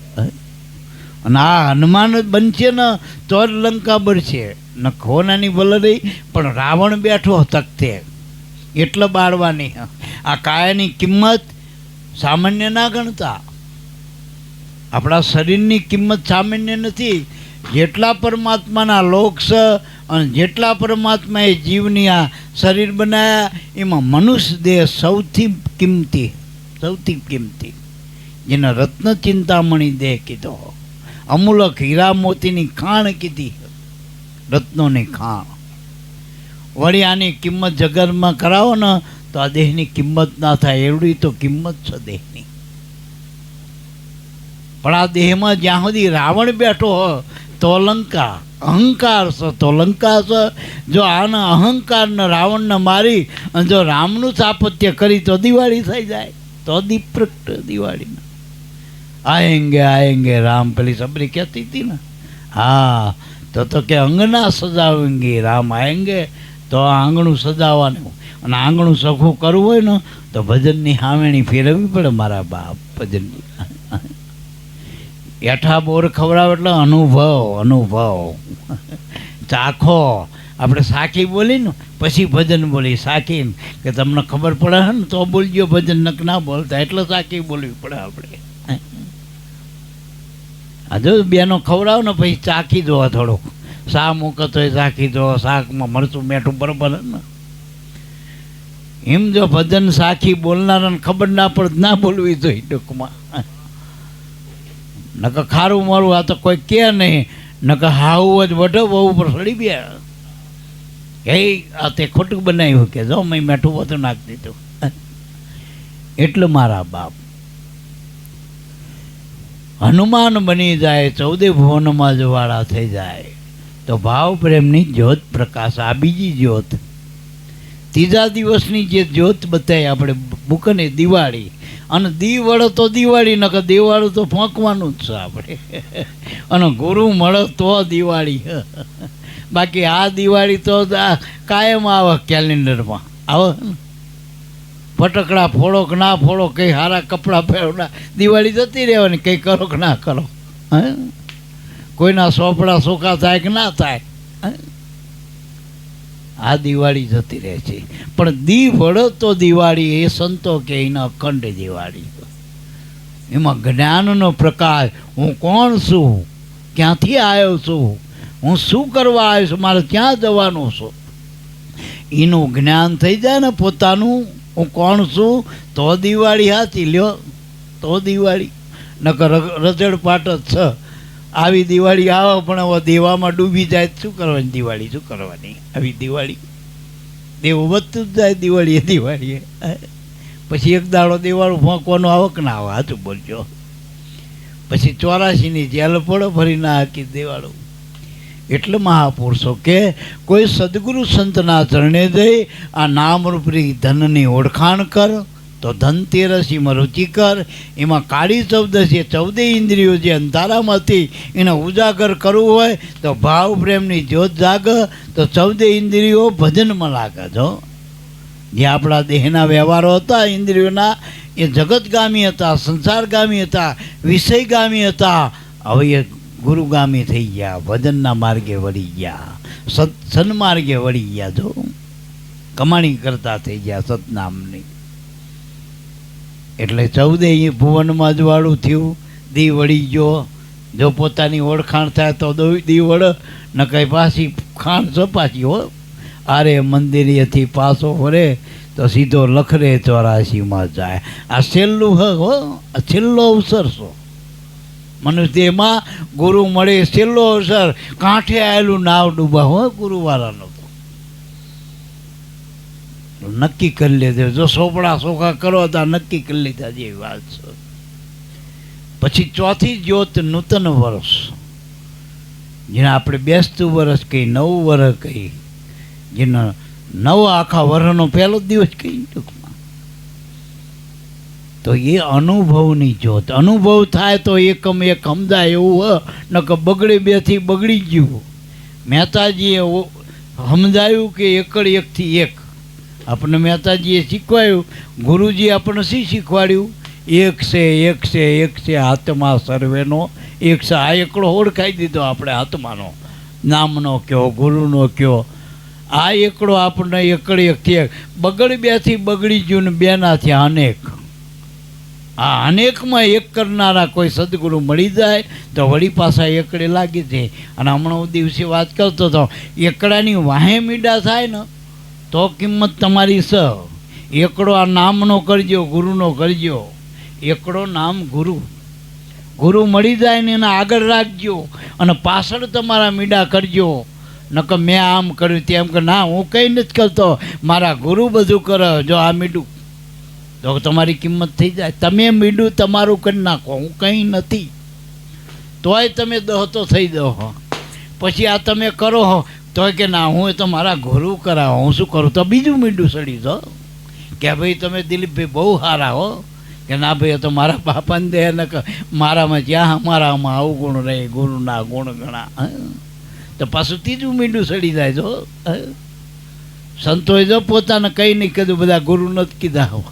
અને આ હનુમાન જ બનશે ને તો જ લંકા બળશે. ન ખોનાની ભલે રહી, પણ રાવણ બેઠો તકતે એટલે બાળવાની. આ કાયાની કિંમત સામાન્ય ના ગણતા. આપણા શરીરની કિંમત સામાન્ય નથી. જેટલા પરમાત્માના લોક છે અને જેટલા પરમાત્માએ જીવની આ શરીર બનાવ્યા, એમાં મનુષ્ય દેહ સૌથી કિંમતી, સૌથી કિંમતી, જેને રત્ન ચિંતામણી દેહ કીધો, અમૂલક હીરા મોતીની ખાણ કીધી, રત્નોની ખાણ. વળી આની કિંમત જગતમાં કરાવો ને તો આ દેહની કિંમત ના થાય, એવડી તો કિંમત છે દેહની. પણ આ દેહમાં જ્યાં સુધી રાવણ બેઠો હોય તો લંકા, અહંકાર છે તો લંકા છે. જો આના અહંકારને રાવણને મારી અને જો રામનું સ્થાપત્ય કરી તો દિવાળી થઈ જાય, તો દીપ પ્રગટ દિવાળીના. આએંગે રામ, પેલી સબરી કહેતી હતી ને, હા, તો કે અંગના સજાવેંગે રામ આએંગે, તો આંગણું સજાવવાનું. અને આંગણું સખું કરવું હોય ને તો ભજનની હાવેણી ફેરવવી પડે મારા બાપ. ભજનની એઠા બોર ખવડાવે એટલે અનુભવ, અનુભવ ચાખો. આપણે સાખી બોલી ને પછી ભજન બોલી, સાખી કે તમને ખબર પડે ને તો બોલજો, ભજન નક ના બોલતા, એટલે સાખી બોલવી પડે આપણે. આ જો બેનો ખવડાવો ને પછી ચાખી દો, થોડુંક શા મૂકત હોય ચાખી દો, શાકમાં મરચું મીઠું બરોબર ને. એમ જો ભજન સાખી બોલનારાને ખબર ના પડે, ના બોલવી જોઈએ ટૂંકમાં. નકર ખારું મારું આ તો કોઈ કે નહીં, નકર હાવું જ વઢો બહુ ઉપર સડી બે, એ આ તે ખોટું બનાવ્યું કે જો મેં મીઠું બધું નાખી દીધું. એટલે મારા બાપ હનુમાન બની જાય, 14 ભુવનમાં જવાળા થઈ જાય, તો ભાવ પ્રેમની જ્યોત પ્રકાશ. આ બીજી જ્યોત, ત્રીજા દિવસની જે જ્યોત બતાવી આપણે મૂકને દિવાળી, અને દી વળે તો દિવાળી, નકર દિવાળું તો ફોંકવાનું જ છે આપણે. અને ગુરુ મળે તો દિવાળી. બાકી આ દિવાળી તો કાયમ આવે કેલેન્ડરમાં આવે ને. ફટકડા ફોડો કે ના ફોડો, કંઈ સારા કપડાં પહેરો ના, દિવાળી જતી રહેવાની. કંઈ કરો કે ના કરો, હે કોઈના સોપડા સોખા થાય કે ના થાય, આ દિવાળી જતી રહે છે. પણ દી વળે તો દિવાળી, એ સંતો કે એના અખંડ દિવાળી. એમાં જ્ઞાનનો પ્રકાશ. હું કોણ છું, ક્યાંથી આવ્યો છું, હું શું કરવા આવ્યો છું, મારે ક્યાં જવાનું છું, એનું જ્ઞાન થઈ જાય ને પોતાનું. હું કોણ છું તો દિવાળી હાથી લ્યો, તો દિવાળી. નકર રજડપાટ જ છે. આવી દિવાળી આવે પણ હવે દેવામાં ડૂબી જાય શું કરવાની દિવાળી, શું કરવાની આવી દિવાળી. દેવું વધતું જ જાય દિવાળીએ દિવાળીએ. પછી એક દાડો દેવાળું ફોંકવાનું આવે કે ના આવે, સાચું બોલજો. પછી 84ની જેલ પડો ફરી ના હાકી દેવાળું. એટલે મહાપુરુષો કે કોઈ સદગુરુ સંતના ચરણે જઈ આ નામરૂપી ધનની ઓળખાણ કર તો ધનતેરસીમાં રુચિ કર. એમાં કાળી 14 છે, 14 ઇન્દ્રિયો જે અંધારામાંથી એને ઉજાગર કરવું હોય તો ભાવ પ્રેમની જ્યોત જાગ તો 14 ઇન્દ્રિયો ભજનમાં લાગે. જો જે આપણા દેહના વ્યવહારો હતા ઇન્દ્રિયોના, એ જગતગામી હતા, સંસારગામી હતા, વિષયગામી હતા. હવે એ ગુરુગામી થઈ ગયા, ભજનના માર્ગે વળી ગયા, સન્માર્ગે વળી ગયા. જો કમાણી કરતા થઈ ગયા સતનામની. એટલે 14 ભુવનમાં જ વાળું થયું. દી વળી ગયો. જો પોતાની ઓળખાણ થાય તો દી વળે, ન કંઈ પાછી ખાણ સપાછી હો. આરે મંદિરેથી પાછો ફરે તો સીધો લખરે 84માં જાય. આ છેલ્લું હો, આ છેલ્લો અવસર છો મનુષ્યમાં. ગુરુ મળે છેલ્લો અવસર. કાંઠે આવેલું નાવ ડૂબા હો ગુરુવાળાનો તો નક્કી કરી લેજો. જો સોપડા સોખા કરો તો નક્કી કરી લીધા જેવી વાત છે. પછી ચોથી જ્યોત નૂતન વર્ષ, જેને આપણે બેસતું વર્ષ કહી, નવું વર્ષ કહી, જેનો નવા આખા વર્ષનો પહેલો દિવસ કહી ટૂંકમાં. તો એ અનુભવની જ્યોત. અનુભવ થાય તો એકમ એક સમજાય એવું હ. નકર બગડે બેથી બગડી ગયું. મહેતાજીએ સમજાયું કે એકડ એકથી એક. આપણને મહેતાજીએ શીખવાયું. ગુરુજી આપણને શું શીખવાડ્યું? એક છે, એક છે, એક છે આત્મા સર્વેનો એક છે. આ એકડો ઓળખાઈ દીધો આપણે આત્માનો, નામનો કયો, ગુરુનો કયો. આ એકડો આપણને એકડ એકથી એક. બગડ બેથી બગડી ગયું ને બેનાથી અનેક. આ અનેકમાં એક કરનારા કોઈ સદગુરુ મળી જાય તો વળી પાછા એકડે લાગી જાય. અને હમણાં દિવસે વાત કરતો હતો, એકડાની વાહે મીડા થાય ને તો કિંમત તમારી સ. એકડો આ નામનો કરજો, ગુરુનો કરજો. એકડો નામ ગુરુ. ગુરુ મળી જાય ને એને આગળ રાખજો અને પાછળ તમારા મીડા કરજો. નકર મેં આમ કર્યું તેમ કે ના, હું કંઈ નથી કરતો, મારા ગુરુ બધું કરે. જો આ મીડું તો તમારી કિંમત થઈ જાય. તમે મીડું તમારું કરી નાખો, હું કંઈ નથી, તોય તમે દહ તો થઈ દો. પછી આ તમે કરો તોય કે ના, હું તો મારા ગુરુ કરાવો, હું શું કરું? તો બીજું મીંડું સડી દો કે ભાઈ તમે દિલીપભાઈ બહુ સારા હો. કે ના ભાઈ, તો મારા બાપાને દે ને મારામાં જ્યાં અમારામાં આવું ગુણ રહે, ગુરુના ગુણ ગણા. તો પાછું ત્રીજું મીંડું સડી જાય. જો સંતોએ જો પોતાને કંઈ નહીં કીધું, બધા ગુરુ નથી કીધા.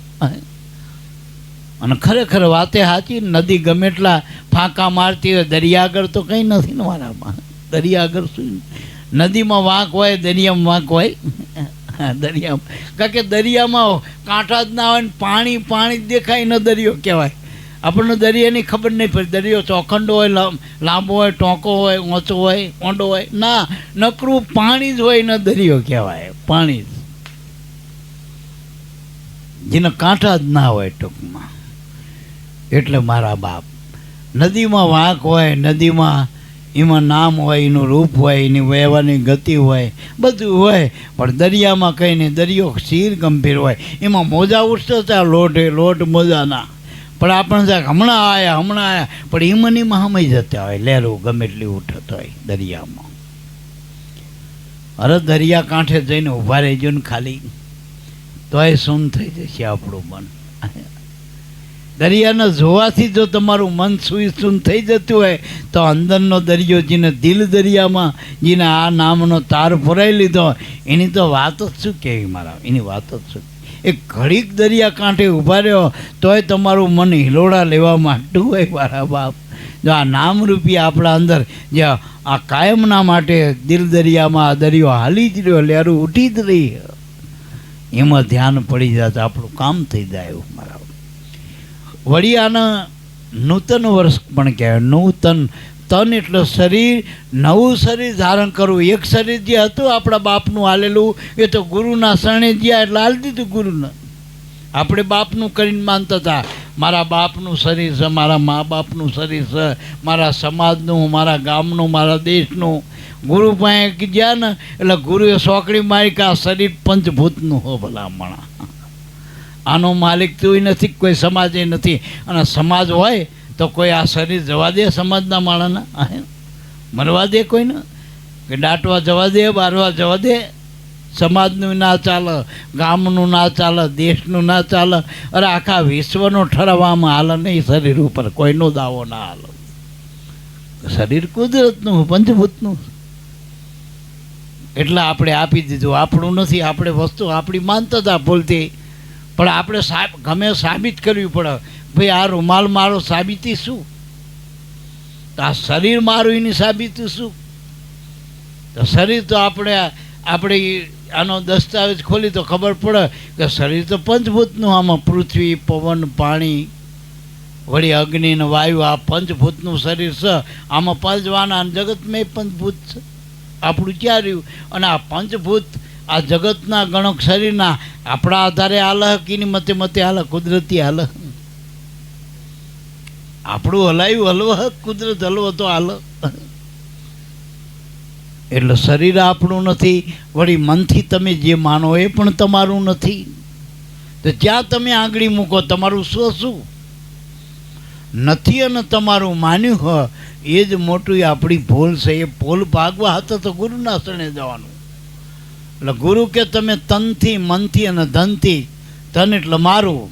અને ખરેખર વાતે સાચી. નદી ગમે એટલા ફાંકા મારતી હોય, દરિયા આગળ તો કંઈ નથી ને મારામાં. દરિયા આગળ શું? નદીમાં વાંક હોય, દરિયામાં વાંક હોય. દરિયામાં કારણ કે દરિયામાં કાંઠા જ ના હોય ને પાણી પાણી જ દેખાય ને દરિયો કહેવાય. આપણને દરિયાની ખબર નહીં પડે. દરિયો ચોખંડો હોય, લાંબો હોય, ટોંકો હોય, ઊંચો હોય, ઊંડો હોય. ના, નકરું પાણી જ હોય ને દરિયો કહેવાય. પાણી જ, જેને કાંઠા જ ના હોય ટૂંકમાં. એટલે મારા બાપ, નદીમાં વાંક હોય, નદીમાં એમાં નામ હોય, એનું રૂપ હોય, એની વહેવાની ગતિ હોય, બધું હોય. પણ દરિયામાં કંઈ નહીં. દરિયો સ્થિર ગંભીર હોય. એમાં મોજા ઉઠતા હતા, લોટ મોજાના. પણ આપણે હમણાં આવ્યા પણ એમનીમાં હમાઈ જતા હોય. લહેરું ગમે એટલી ઉઠત હોય દરિયામાં. અરે દરિયા કાંઠે જઈને ઊભા રહેજો ને ખાલી, તોય સૂન થઈ જશે આપણું મન. દરિયાને જોવાથી જો તમારું મન સુઈસૂન થઈ જતું હોય તો અંદરનો દરિયો જેને દિલ દરિયામાં જેને આ નામનો તાર ફરાઈ લીધો એની તો વાત જ શું કહેવી મારા, એની વાત જ શું. એક ઘડીક દરિયા કાંઠે ઊભા રહ્યો તોય તમારું મન હિલોડા લેવા માંડતું હોય મારા બાપ. જો આ નામરૂપી આપણા અંદર જે આ કાયમના માટે દિલ દરિયામાં આ દરિયો હાલી જ રહ્યો, લહેરું ઉઠી જ રહી, એમાં ધ્યાન પડી જાય તો આપણું કામ થઈ જાય એવું મારા. વળી આના નૂતન વર્ષ પણ કહેવાય. નૂતન તન એટલે શરીર, નવું શરીર ધારણ કરવું. એક શરીર જે હતું આપણા બાપનું હાલેલું એ તો ગુરુના શરણે જ્યાં એટલે હાલ દીધું ગુરુને. આપણે બાપનું કરીને માનતા હતા, મારા બાપનું શરીર છે, મારા મા બાપનું શરીર છે, મારા સમાજનું, મારા ગામનું, મારા દેશનું. ગુરુ પાસે ગયા ને એટલે ગુરુએ સોકડી મારી કે આ શરીર પંચભૂતનું હો ભલામણા, આનો માલિક તું નથી, કોઈ સમાજે નથી. અને સમાજ હોય તો કોઈ આ શરીર જવા દે સમાજના માણસના? મરવા દે કોઈને? કે દાટવા જવા દે, બારવા જવા દે? સમાજનું ના ચાલે, ગામનું ના ચાલે, દેશનું ના ચાલે, અરે આખા વિશ્વનો ઠરાવવામાં હાલે નહીં શરીર ઉપર, કોઈનો દાવો ના હાલે. શરીર કુદરતનું, પંચભૂતનું. એટલે આપણે આપી દીધું, આપણું નથી. આપણે વસ્તુ આપણી માનતા હતા ભૂલથી, પણ આપણે ગમે સાબિત કરવી પડે. ભાઈ આ રૂમાલ મારો, સાબિતી શું? તો આ શરીર મારું, એની સાબિતી શું? તો શરીર તો આપણે આનો દસ્તાવેજ ખોલી તો ખબર પડે કે શરીર તો પંચભૂતનું. આમાં પૃથ્વી, પવન, પાણી, વળી અગ્નિ ને વાયુ, આ પંચભૂતનું શરીર છે. આમાં પંચવાના જગતમાં પંચભૂત છે. આપણું ક્યાં રહ્યું? અને આ પંચભૂત આ જગતના ગણક શરીરના આપણા આધારે હાલે, કીની મતે મતે હાલે, કુદરતી હાલે. આપણું હલાયું હલવ, કુદરત હલવો તો હાલે. એટલે શરીર આપણું નથી. વળી મનથી તમે જે માનો એ પણ તમારું નથી. તો જ્યાં તમે આંગળી મૂકો તમારું શું નથી, અને તમારું માન્યું હોય એ જ મોટું આપણી ભૂલ છે. એ ભૂલ ભાગવા હતા તો ગુરુના શરણે જવાનું. એટલે ગુરુ કે તમે તનથી, મનથી અને ધનથી, તન એટલે મારું,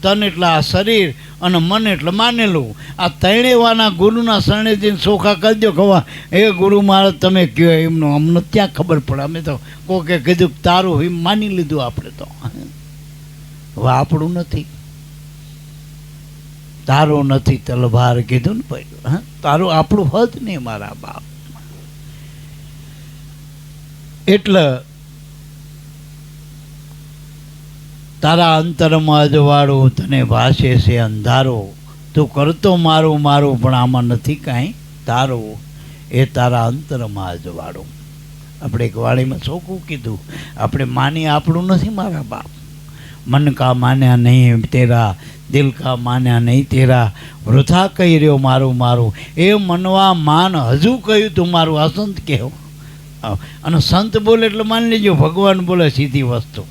તન એટલે આ શરીર, અને મન એટલે માનેલું, આ ત્રણેયવાના ગુરુના શરણે જઈને સોખા કરી દો. ખવા એ ગુરુ મહારાજ તમે કહો એમનું અમને ત્યાં ખબર પડે. અમે તો કોકે કીધું તારું એમ માની લીધું. આપણે તો હવે આપણું નથી, તારું નથી તલવાર કીધું ને ભાઈ. હા, તારું આપણું હદ નહીં મારા બાપ. એટલે તારા અંતરમાં અજવાળું તને ભાષે છે અંધારો, તું કરતો મારું મારું પણ આમાં નથી કાંઈ તારું, એ તારા અંતરમાં અજવાળું. આપણે એક વાણીમાં ચોખ્ખું કીધું, આપણે માની આપણું નથી મારા બાપ. મન કા માન્યા નહીં તેરા, દિલ કા માન્યા નહીં તેરા, વૃથા કહી રહ્યો મારું મારું. એ મનવા માન હજુ કહ્યું તું મારું. આ સંત કહેવું. અને સંત બોલે એટલે માની લેજો, ભગવાન બોલે સીધી વસ્તુ.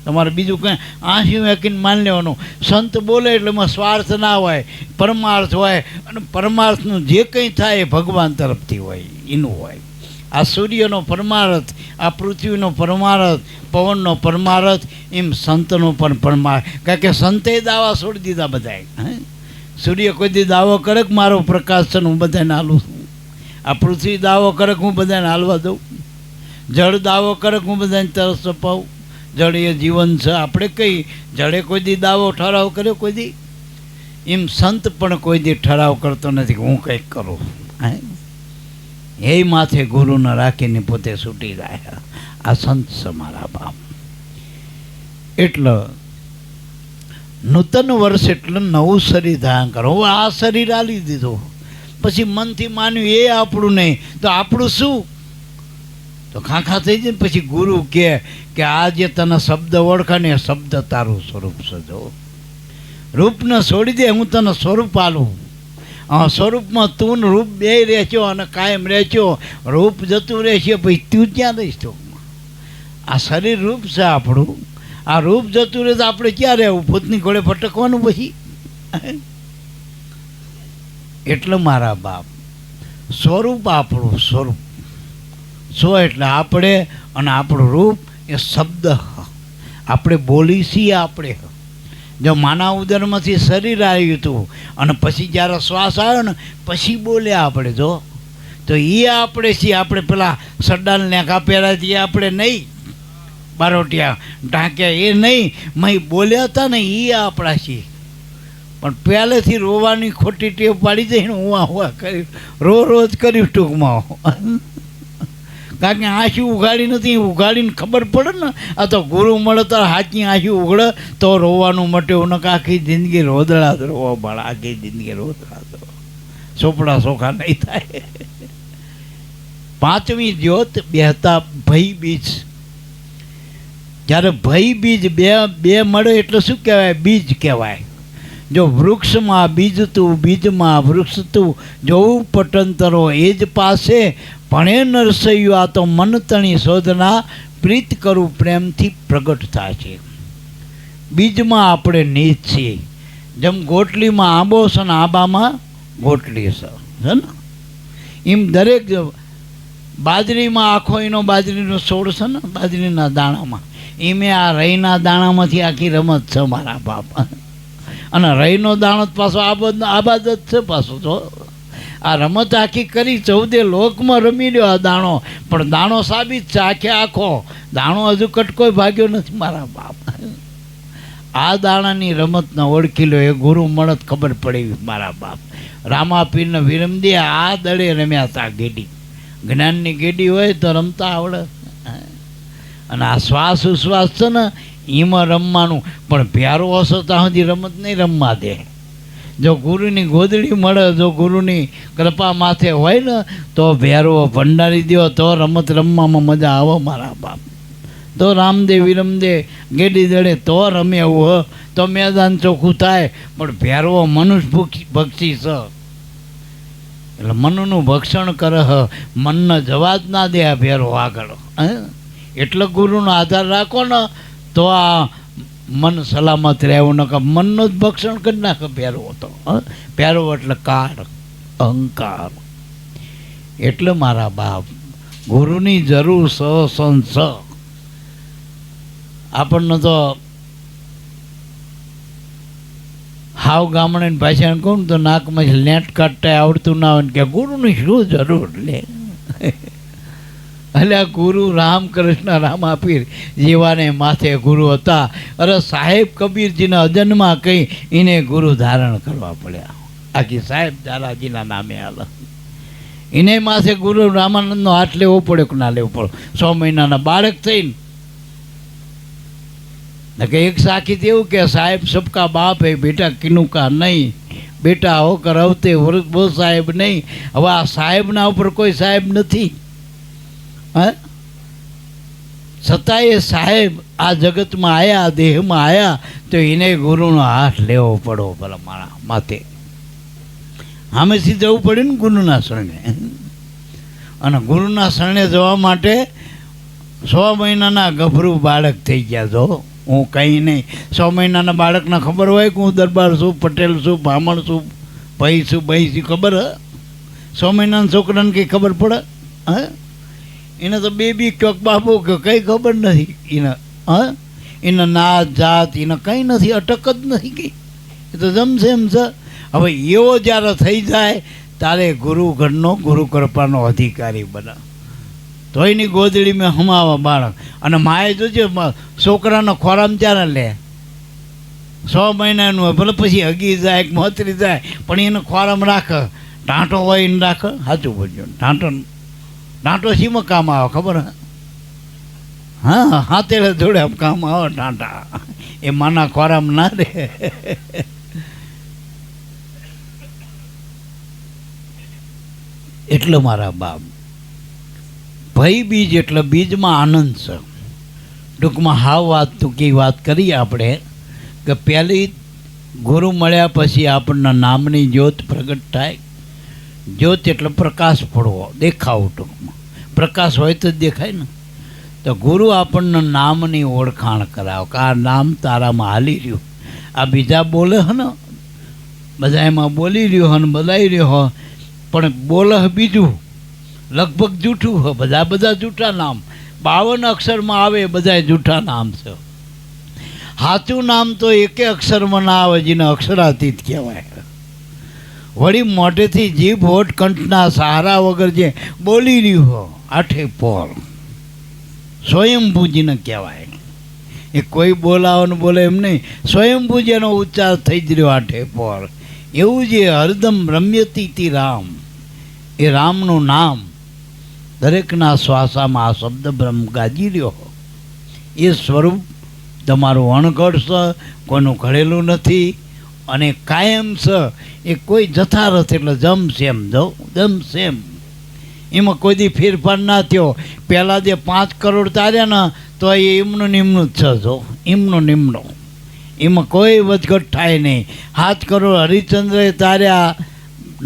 તમારે બીજું કંઈ આંસુ વેકીને માની લેવાનું. સંત બોલે એટલે એમાં સ્વાર્થ ના હોય, પરમાર્થ હોય. અને પરમાર્થનું જે કંઈ થાય એ ભગવાન તરફથી હોય, એનું હોય. આ સૂર્યનો પરમાર્થ, આ પૃથ્વીનો પરમાર્થ, પવનનો પરમાર્થ, એમ સંતનો પણ પરમાર્થ. કારણ કે સંતે દાવા છોડી દીધા બધાએ. સૂર્ય કોઈ દી દાવો કરે કે મારો પ્રકાશ છે હું બધાને હાલું છું. આ પૃથ્વી દાવો કરે કે હું બધાને હાલવા દઉં. જળ દાવો કરે કે હું બધાને તરસ અપાવું. જળ એ જીવન છે. આપણે કઈ જળે કોઈ દી દાવો ઠરાવ કર્યો કોઈ દી? એમ સંત પણ કોઈ દી ઠરાવ કરતો નથી કે હું કંઈક કરું. એ માથે ગુરુને રાખીને પોતે છૂટી જાય. આ સંત છે મારા બાપ. એટલે નૂતન વર્ષ એટલે નવું શરીર ધારણ કરો. હવે આ શરીર આલી દીધું, પછી મનથી માન્યું એ આપણું નહીં, તો આપણું શું? તો ખાખા થઈ જાય. પછી ગુરુ કે આ જે તને શબ્દ ઓળખે ને એ શબ્દ તારું સ્વરૂપ છે. જો રૂપને છોડી દે, હું તને સ્વરૂપ આલું. સ્વરૂપમાં તું રૂપ બે રહેશો અને કાયમ રહેશો. રૂપ જતું રહેશે પછી તું ક્યાં રહીશ? તો આ શરીર રૂપ છે આપણું. આ રૂપ જતું રહે તો આપણે ક્યાં રહેવું? ભૂતની ઘોડે ભટકવાનું પછી. એટલે મારા બાપ સ્વરૂપ આપણું સ્વરૂપ. સ્વ એટલે આપણે, અને આપણું રૂપ એ શબ્દ. આપણે બોલી છીએ આપણે. જો માના ઉદરમાંથી શરીર આવ્યું હતું અને પછી જ્યારે શ્વાસ આવ્યો ને પછી બોલ્યા આપણે જો, તો એ આપણે છીએ. આપણે પેલા સરદાર નેખા પહેર્યા છીએ આપણે નહીં, બારોટિયા ઢાંક્યા એ નહીં, મય બોલ્યા હતા ને એ આપણા છીએ. પણ પહેલેથી રોવાની ખોટી ટેવ પાડી દઈને હું કરી રોજ કર્યું ટૂંકમાં. કારણ કે આંસુ ઉઘાડી નથી, ઉઘાડીને ખબર પડે ને આ તો ગુરુ મળે તો હાચી આંસુ ઉઘડે તો રોવાનું મટ્યું ને આખી જિંદગી રોદળા જ રોવા બાળા, આખી જિંદગી રોદળા જ રોવા, ચોપડા ચોખા નહીં થાય. પાંચમી જ્યોત બેહતા ભય બીજ. જ્યારે ભય બીજ બે મળે એટલે શું કહેવાય? બીજ કહેવાય. જો વૃક્ષમાં બીજ તું, બીજમાં વૃક્ષ તું, જોવું પટંતરો એ જ પાસે, ભણે નરસૈયું આ તો મન તણી શોધના, પ્રીત કરું પ્રેમથી પ્રગટ થાય છે. બીજમાં આપણે નીચ છીએ. જેમ ગોટલીમાં આંબો છે ને આંબામાં ગોટલી છે ને, એમ દરેક બાજરીમાં આખો એનો બાજરીનો છોડ છે ને, બાજરીના દાણામાં એમે આ રઈના દાણામાંથી આખી રમત છે મારા બાપ. અને રઈનો દાણો પાછો આબાદ જ છે પાછો. જો આ રમત આખી કરી 14 લોકમાં રમી લ્યો આ દાણો, પણ દાણો સાબિત છે આખે આખો દાણો, હજુ કટકોય ભાગ્યો નથી મારા બાપ. આ દાણાની રમતને ઓળખી લો, એ ગુરુ મળત ખબર પડી મારા બાપ. રામાપીરને વિરમદી આ દળે રમ્યા હતા ગેડી. જ્ઞાનની ગેડી હોય તો રમતા આવડે. અને આ શ્વાસ ઉશ્વાસ છે ને એમાં રમવાનું, પણ પ્યારો હશે ત્યાં સુધી રમત નહીં રમવા દે. જો ગુરુની ગોદડી મળે, જો ગુરુની કૃપા માથે હોય ને તો ભેરવો ભંડારી દો તો રમત રમવામાં મજા આવે મારા બાપ. તો રામદેવ વિરમદેવ ગેડી દડે તો રમે એવું હો તો મેદાન ચોખ્ખું થાય. પણ ભેરવો મનુષ્ય ભક્ષી છે એટલે મનનું ભક્ષણ કરે હ, મનને જવા જ ના દે આ ભેરવો આગળ. એટલે ગુરુનો આધાર રાખો ને તો આ મન સલામત રહેવું. ન કે મનનું જ ભક્ષણ કરી નાખે ભેરવો તો. ભેરવો એટલે કાર, અહંકાર. એટલે મારા બાપ ગુરુની જરૂર સંસ. આપણને તો હાવ ગામડે ભાષા કહું તો નાકમાં નેટ કાઢતા આવડતું ના હોય કે ગુરુની શું જરૂર લે. એટલે ગુરુ રામકૃષ્ણ રામાપીર જેવાને માથે ગુરુ હતા. અરે સાહેબ કબીરજીને અજન્મા કહી એને ગુરુ ધારણ કરવા પડ્યા. આખી સાહેબ દાદાજીના નામે હાલ એને માથે ગુરુ રામાનંદનો હાથ લેવો પડે કે ના લેવો પડે. 6 મહિનાના બાળક થઈને કે એક સાખી એવું કે સાહેબ સબકા બાપ હે બેટા કિનું કા નહીં, બેટા હોકર આવતે વૃદ્ધ બહુ સાહેબ નહીં. હવે આ સાહેબના ઉપર કોઈ સાહેબ નથી. છતાં એ સાહેબ આ જગતમાં આવ્યા, દેહમાં આવ્યા તો એને ગુરુનો હાથ લેવો પડો ભલા મારા માથે. સામેથી જવું પડે ને ગુરુના શરણે. અને ગુરુના શરણે જવા માટે 6 મહિનાના ગભરું બાળક થઈ ગયા. જો હું કંઈ નહીં, 6 મહિનાના બાળકને ખબર હોય કે હું દરબાર છું, પટેલ છું, બ્રાહ્મણ છું, ભાઈ છું, ભાઈ છું, ખબર હ? 6 મહિનાના છોકરાને કંઈ ખબર પડે? એને તો બેબી ક્યોક બાબુ કે કંઈ ખબર નથી એને. એને નાત જાત એને કંઈ નથી, અટક જ નથી કંઈ. એ તો જમશે એમ છે. હવે એવો જ્યારે થઈ જાય ત્યારે ગુરુ ઘરનો ગુરુ કૃપાનો અધિકારી બને. તો એની ગોદડી મેં હમાવા બાળક. અને માએ જોજે છોકરાનો ખોરામ ત્યારે લે 6 મહિનાનું હોય, ભલે પછી હગી જાય મહતરી જાય પણ એને ખોરામ રાખે. ટાંટો હોય એને રાખે. સાચું બોલજો. ટાંટો શીમાં કામ આવે ખબર? હા, હાથેડે જોડે કામ આવે ટાંટા. એ માના ખોરામ ના રે. એટલે મારા બાપ ભય બીજ એટલે બીજમાં આનંદ છે. ટૂંકમાં હાવ વાત ટૂંકી વાત કરીએ આપણે કે પહેલી ગુરુ મળ્યા પછી આપણના નામની જ્યોત પ્રગટ થાય. જ્યોત એટલે પ્રકાશ પડવો, દેખાવું. ટૂંકમાં પ્રકાશ હોય તો જ દેખાય ને. તો ગુરુ આપણને નામની ઓળખાણ કરાવે કે આ નામ તારામાં હાલી રહ્યું. આ બીજા બોલે હે ને, બધા એમાં બોલી રહ્યો હે ને બધાઈ રહ્યો હો, પણ બોલે બીજું લગભગ જૂઠું હોય. બધા જૂઠા નામ 52 અક્ષરમાં આવે, બધા જૂઠા નામ છે. સાચું નામ તો એકે અક્ષરમાં ના આવે જેને અક્ષરાતીત કહેવાય. વળી મોઢેથી જીભ હોઠ કંઠના સહારા વગર જે બોલી રહ્યું હો આઠે પોર સ્વયંભૂજીને કહેવાય. એ કોઈ બોલાવાનું બોલે એમ નહીં, સ્વયંભૂ જેનો ઉચ્ચાર થઈ જ રહ્યો આઠે પોર. એવું જે હરદમ રમ્યતી રામ, એ રામનું નામ દરેકના શ્વાસામાં આ શબ્દ બ્રહ્મ ગાજી રહ્યો. એ સ્વરૂપ તમારું અણઘડ છે, કોઈનું ઘડેલું નથી અને કાયમ છે. એ કોઈ જથારથ એટલે જમ સેમ જમ સેમ, એમાં કોઈ દી ફેરફાર ના થયો. પહેલાં જે 5 કરોડ તાર્યા ને તો એ એમનું નિમનું જ છે. જો એમનું નિમનું, એમાં કોઈ વધઘટ થાય નહીં. 7 કરોડ હરિશ્ચંદ્રએ તાર્યા,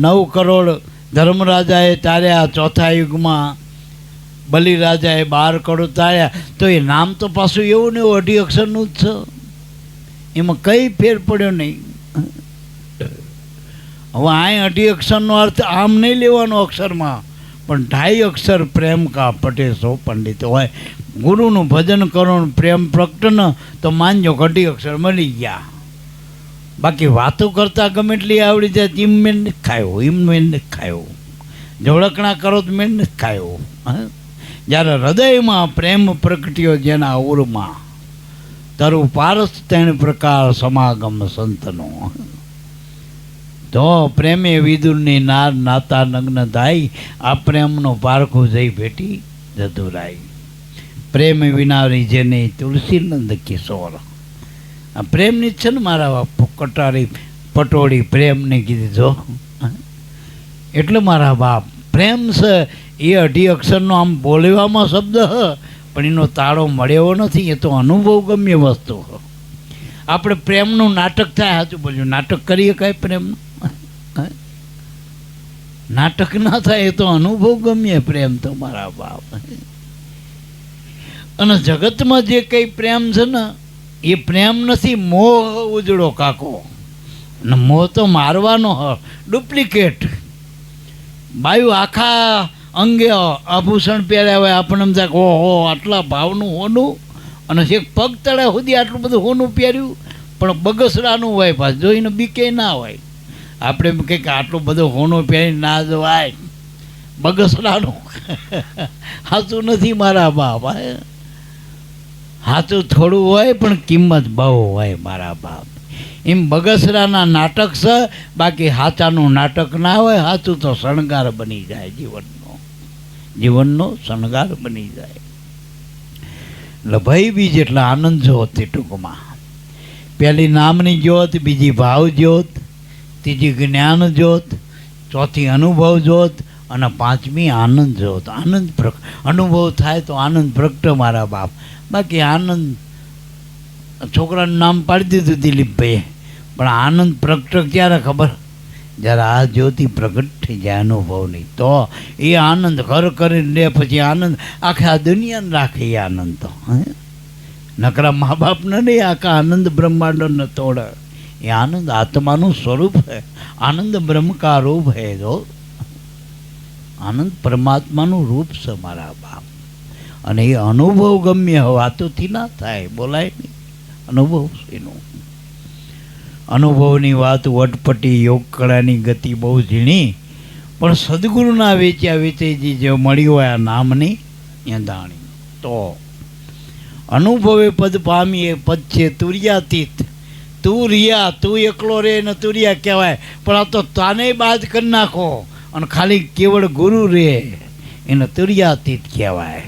9 કરોડ ધર્મરાજાએ તાર્યા, ચોથા યુગમાં બલિરાજાએ 12 કરોડ તાર્યા. તો એ નામ તો પાછું એવું ને એવું 2 અક્ષરનું જ છે, એમાં કંઈ ફેર પડ્યો નહીં. હવે આ 2 અક્ષરનો અર્થ આમ નહીં લેવાનો અક્ષરમાં, પણ 2.5 અક્ષર પ્રેમ કા પટે સો પંડિત હોય. ગુરુનું ભજન કરો પ્રેમ પ્રગટ ન તો માનજો 2 અક્ષર મળી ગયા. બાકી વાતો કરતા ગમે એટલી આવડી જાય, એમ મેં નથી ખાયો, એમ મેં નથી ખાયો, જોડકણા કરો તો મેં નથી ખાયો. જ્યારે હૃદયમાં પ્રેમ પ્રગટ્યો જેના ઉરમાં, તરુ પારસ તેણ પ્રકાર સમાગમ સંતનો. તો પ્રેમે વિદુરની નાર નાતા નગ્ન થાય, આ પ્રેમનો પારખું જઈ ભેટી જદુરાય. પ્રેમ વિનારી જેને તુલસી નંદ કિશોર. આ પ્રેમની જ છે ને મારા બાપુ, કટારી પટોળી પ્રેમને કીધી. જો એટલે મારા બાપ પ્રેમ છે એ 2 અક્ષરનો આમ બોલવામાં શબ્દ હ, પણ એનો તાળો મળ્યો નથી. એ તો અનુભવ ગમ્ય વસ્તુ હ. આપણે પ્રેમનું નાટક થાય, સાચું બોલ્યું, નાટક કરીએ કાંઈ પ્રેમનું? નાટક ના થાય, એ તો અનુભવ ગમ્ય પ્રેમ તો મારા બાપ. અને જગતમાં જે કંઈ પ્રેમ છે ને એ પ્રેમ નથી, મોહ ઉજળો કાકો. અને મોહ તો મારવાનો હ, ડુપ્લિકેટ. બાયું આખા અંગે આભૂષણ પહેર્યા હોય, આપણને એમ થાય ઓહો આટલા ભાવનું હોનું, અને એક પગ તળે સુધી આટલું બધું હોનું પહેર્યું, પણ બગસરાનું હોય પાછું, જોઈને બીકે ના હોય. આપણે એમ કંઈક આટલું બધું હોનું પહેરી ના જવાય, બગસરાનું. સાચું નથી મારા બાપ. સાચું થોડું હોય પણ કિંમત બહુ હોય મારા બાપ. એમ બગસરાના નાટક છે, બાકી સાચાનું નાટક ના હોય. સાચું તો શણગાર બની જાય જીવનનો, જીવનનો શણગાર બની જાય. એટલે ભાઈ બીજ એટલે આનંદ જ્યોત. ટૂંકમાં પહેલી નામની જ્યોત, બીજી ભાવ જ્યોત, ત્રીજી જ્ઞાન જ્યોત, ચોથી અનુભવ જ્યોત, અને 5મી આનંદ જ્યોત. આનંદ અનુભવ થાય તો આનંદ પ્રગટ મારા બાપ. બાકી આનંદ છોકરાનું નામ પાડી દીધું દિલીપભાઈએ, પણ આનંદ પ્રગટ ક્યારે ખબર? જ્યારે આ જ્યોતિ પ્રગટ થઈ જાય અનુભવની, તો એ આનંદ ઘર કરીને લે. પછી આનંદ આખે આ દુનિયાને રાખે. એ આનંદ તો નકરા મા બાપને નહીં, આખા આનંદ બ્રહ્માંડને તોડે. એ આનંદ આત્માનું સ્વરૂપ હે, આનંદ બ્રહ્મ કા રૂપ હે. જો આનંદ પરમાત્માનું રૂપ છે મારા બાપ. અને એ અનુભવ ગમ્ય વાતોથી ના થાય, બોલાય નહીં. અનુભવ એનો અનુભવની વાત વટપટી, યોગ કળાની ગતિ બહુ ઝીણી, પણ સદગુરુના વેચ્યા વેચેજી જે મળી હોય આ નામની દાણી. તો અનુભવે પદ પામી એ પદ છે તુર્યાતીત. તું રિયા, તું એકલો રે ને તુર્યા કહેવાય. પણ આ તો તાને બાદ કરી નાખો અને ખાલી કેવળ ગુરુ રે, એને તુર્યાતીત કહેવાય.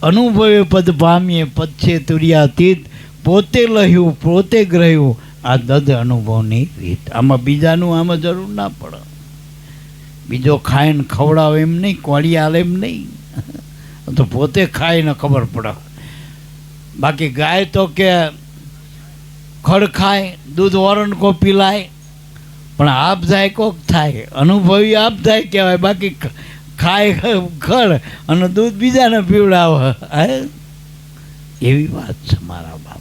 અનુભવે પદ પામીએ પદ છે તુર્યાતીત. પોતે લહ્યું પોતે ગ્રહ્યું, આ દદ અનુભવની રીત. આમાં બીજાનું આમાં જરૂર ના પડે. બીજો ખાઈને ખવડાવે એમ નહીં, કોળી હાલે એમ નહીં, તો પોતે ખાઈને ખબર પડે. બાકી ગાય તો કે ખડ ખાય, દૂધ વરણ કો પીલાય, પણ આપ જાય કોક થાય. અનુભવી આપ જાય કહેવાય. બાકી ખાય ખડ અને દૂધ બીજાને પીવડાવે. એવી વાત છે મારા બાપ.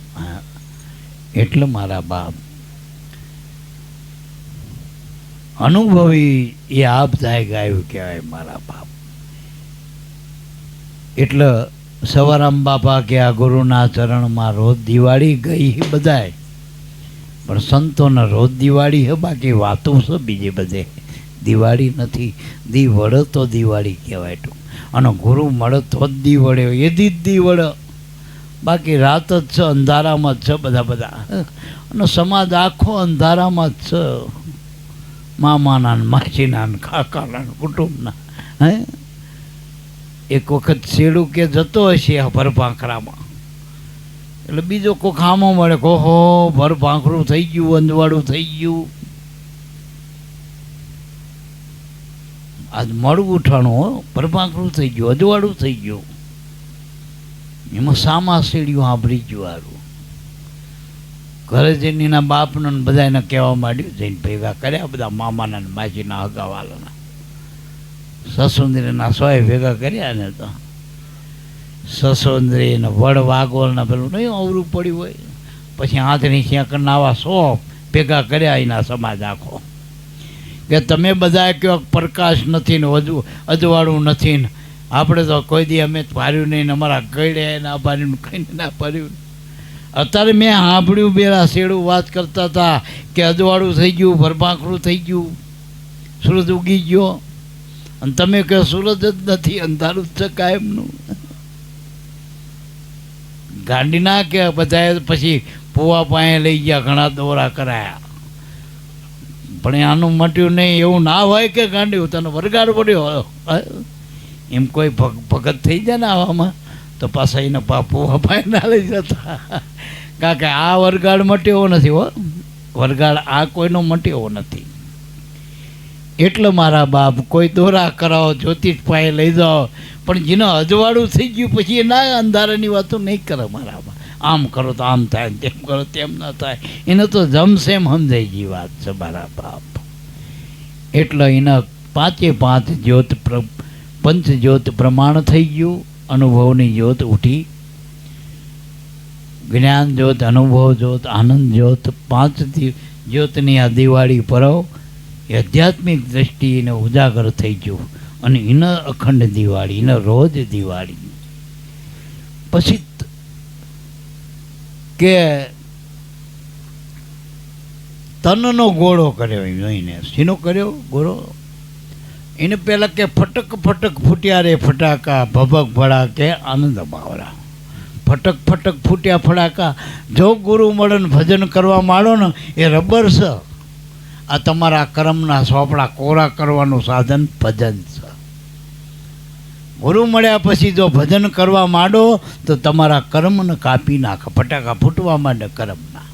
એટલે મારા બાપ અનુભવી એ આપ જાય ગાયું કહેવાય મારા બાપ. એટલે સવારામ બાપા કે આ ગુરુના ચરણમાં રોજ દિવાળી ગઈ બધાય, પણ સંતોને રોજ દિવાળી હે, બાકી વાતો છે બીજે બધે દિવાળી નથી. દી વળે તો દિવાળી કહેવાય તું, અને ગુરુ મળે તો જ દી વળે, એ દી જ દી વળે, બાકી રાત જ છે, અંધારામાં જ છે બધા. અને સમાજ આખો અંધારામાં જ છે, મામાના ને માસીના ને કાકાના ને કુટુંબના. હે એક વખત શેડું કે જતો હશે આ ભરભાંખરામાં, એટલે બીજો કોઈ ખામો મળે, કહો ભરભાંખરું થઈ ગયું, અંજવાળું થઈ ગયું. આજ મળવું ઉઠાણું હો, ભરભાંખરું થઈ ગયું, અજવાળું થઈ ગયું. એમાં સામા શેડ્યું સાંભળી ગયું. હારું ઘરે જઈને એના બાપને બધાને કહેવા માંડ્યું, જઈને ભેગા કર્યા બધા મામાના ને માસીના હગાવાલાના, સસુંદરીના સોય ભેગા કર્યા ને તો સસુંદરીને વડ વાગોળના પેલું નહીં અવરું પડ્યું હોય, પછી હાથની શેકરના આવા 100 ભેગા કર્યા એના સમાજ આખો, કે તમે બધા કહો પ્રકાશ નથી ને અજવાળું નથી ને આપણે તો કોઈ દી અમે પાર્યું નહીં ને અમારા ગળ્યા ના પાર્યું કઈ ના પાર્યું. અત્યારે મેં સાંભળ્યું બેરા શેડું વાત કરતા હતા કે અજવાળું થઈ ગયું, ભરભાંખરું થઈ ગયું, સૂરજ ઉગી ગયો, અને તમે કહો સૂરજ જ નથી, અંધારું જ છે કાયમનું. ગાંડી ના કે બધાએ પછી પોવા પાસે લઈ ગયા, ઘણા દોરા કરાયા, પણ આનું મટ્યું નહીં. એવું ના હોય કે ગાંડી તને વરગાડ પડ્યો, એમ કોઈ ભગત થઈ જાય ને આવામાં તો પાછા એને પોવા પાસે ના લઈ જતા, કારણ કે આ વરગાડ મટ્યો નથી હો, વરગાડ આ કોઈનો મટ્યો નથી. એટલે મારા બાપ કોઈ દોરા કરાવો, જ્યોતિષ પાસે લઈ જાઓ, પણ જેને અજવાળું થઈ ગયું પછી એ ના અંધારાની વાતો નહીં કરે. મારામાં આમ કરો તો આમ થાય, તેમ કરો તેમ ના થાય, એને તો જમસેમ સમજાઈ ગઈ વાત છે મારા બાપ. એટલે એના 5 જ્યોત પંચ જ્યોત પ્રમાણ થઈ ગયું, અનુભવની જ્યોત ઉઠી, જ્ઞાન જ્યોત, અનુભવ જ્યોત, આનંદ જ્યોત, 5 જ્યોતની આ દિવાળી પર્વ એ આધ્યાત્મિક દ્રષ્ટિએ એને ઉજાગર થઈ ગયું, અને એને અખંડ દિવાળી, એને રોજ દિવાળી. પછી કે તનનો ગોળો કર્યો જોઈને, શીનો કર્યો ગોળો? એને પહેલાં કે ફટક ફટક ફૂટ્યા રે ફટાકા, ભભક ભડાકે આનંદ બાવરા. ફટક ફટક ફૂટ્યા ફટાકા. જો ગુરુ મળે ને ભજન કરવા માંડો ને એ રબર છે. આ તમારા કર્મના સોપડા કોરા કરવાનું સાધન ભજન છે. ગુરુ મળ્યા પછી જો ભજન કરવા માંડો તો તમારા કર્મને કાપી નાખે, ફટાકા ફૂટવા માંડે કર્મના.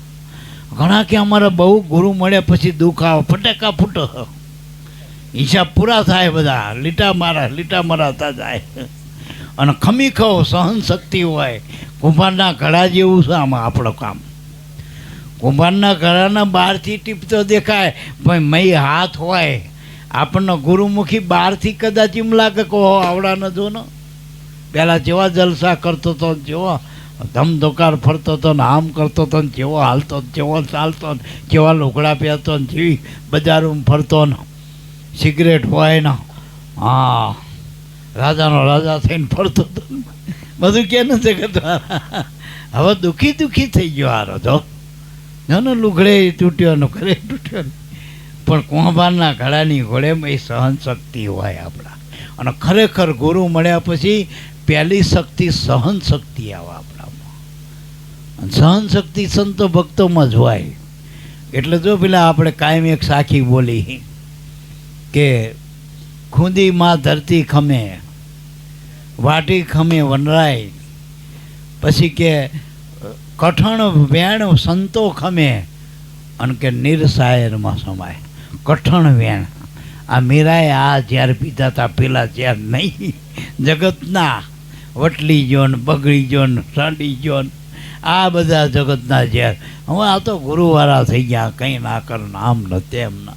ઘણા કે અમારા બહુ ગુરુ મળ્યા પછી દુઃખ આવે, ફટાકા ફૂટો, હિસાબ પૂરા થાય, બધા લીટા મરાતા જાય. અને ખમી ખો સહન શક્તિ હોય, કુંભારના ઘડા જેવું છે આમાં આપણું કામ. કુંભારના ઘડાના બહારથી ટીપતો દેખાય, પણ મય હાથ હોય. આપણને ગુરુમુખી બહારથી કદાચ એમ લાગે કે આવડા ન જો ને, પહેલાં જેવા જલસા કરતો હતો, જેવો ધમધોકાર ફરતો હતો ને આમ કરતો હતો ને, જેવો હાલતો, જેવો ચાલતો ને, જેવા લુગડા પહેરતો ને, જેવી બજારમાં ફરતો ને, સિગરેટ હોય ને, હા રાજાનો રાજા થઈને ફરતો હતો, બધું કે નથી કરતા. હવે દુઃખી થઈ ગયો હારો જો ને, લુગડે તૂટ્યો ને, ઘરે તૂટ્યો ને, પણ કુંભારના ઘડાની ઘોડેમાં એ સહન શક્તિ હોય આપણા. અને ખરેખર ગુરુ મળ્યા પછી પહેલી શક્તિ સહન શક્તિ આવે આપણામાં. સહન શક્તિ સંતો ભક્તોમાં જ હોય. એટલે જો પેલા આપણે કાયમ એક સાખી બોલી કે ખૂંદી માં ધરતી ખમે, વાટી ખમે વનરાય, પછી કે કઠણ વેણ સંતો ખમે, અને કે નિરસાયરમાં સમાય. કઠણ વેણ આ મીરાએ આ ઝેર પીધા હતા, પેલા ઝેર નહીં, જગતના વટલી જો ને, બગડી જો ને, સાંડી જો ને, આ બધા જગતના ઝેર. હવે આ તો ગુરુવાળા થઈ ગયા, કંઈ ના કર ને, આમ ને તેમ ને,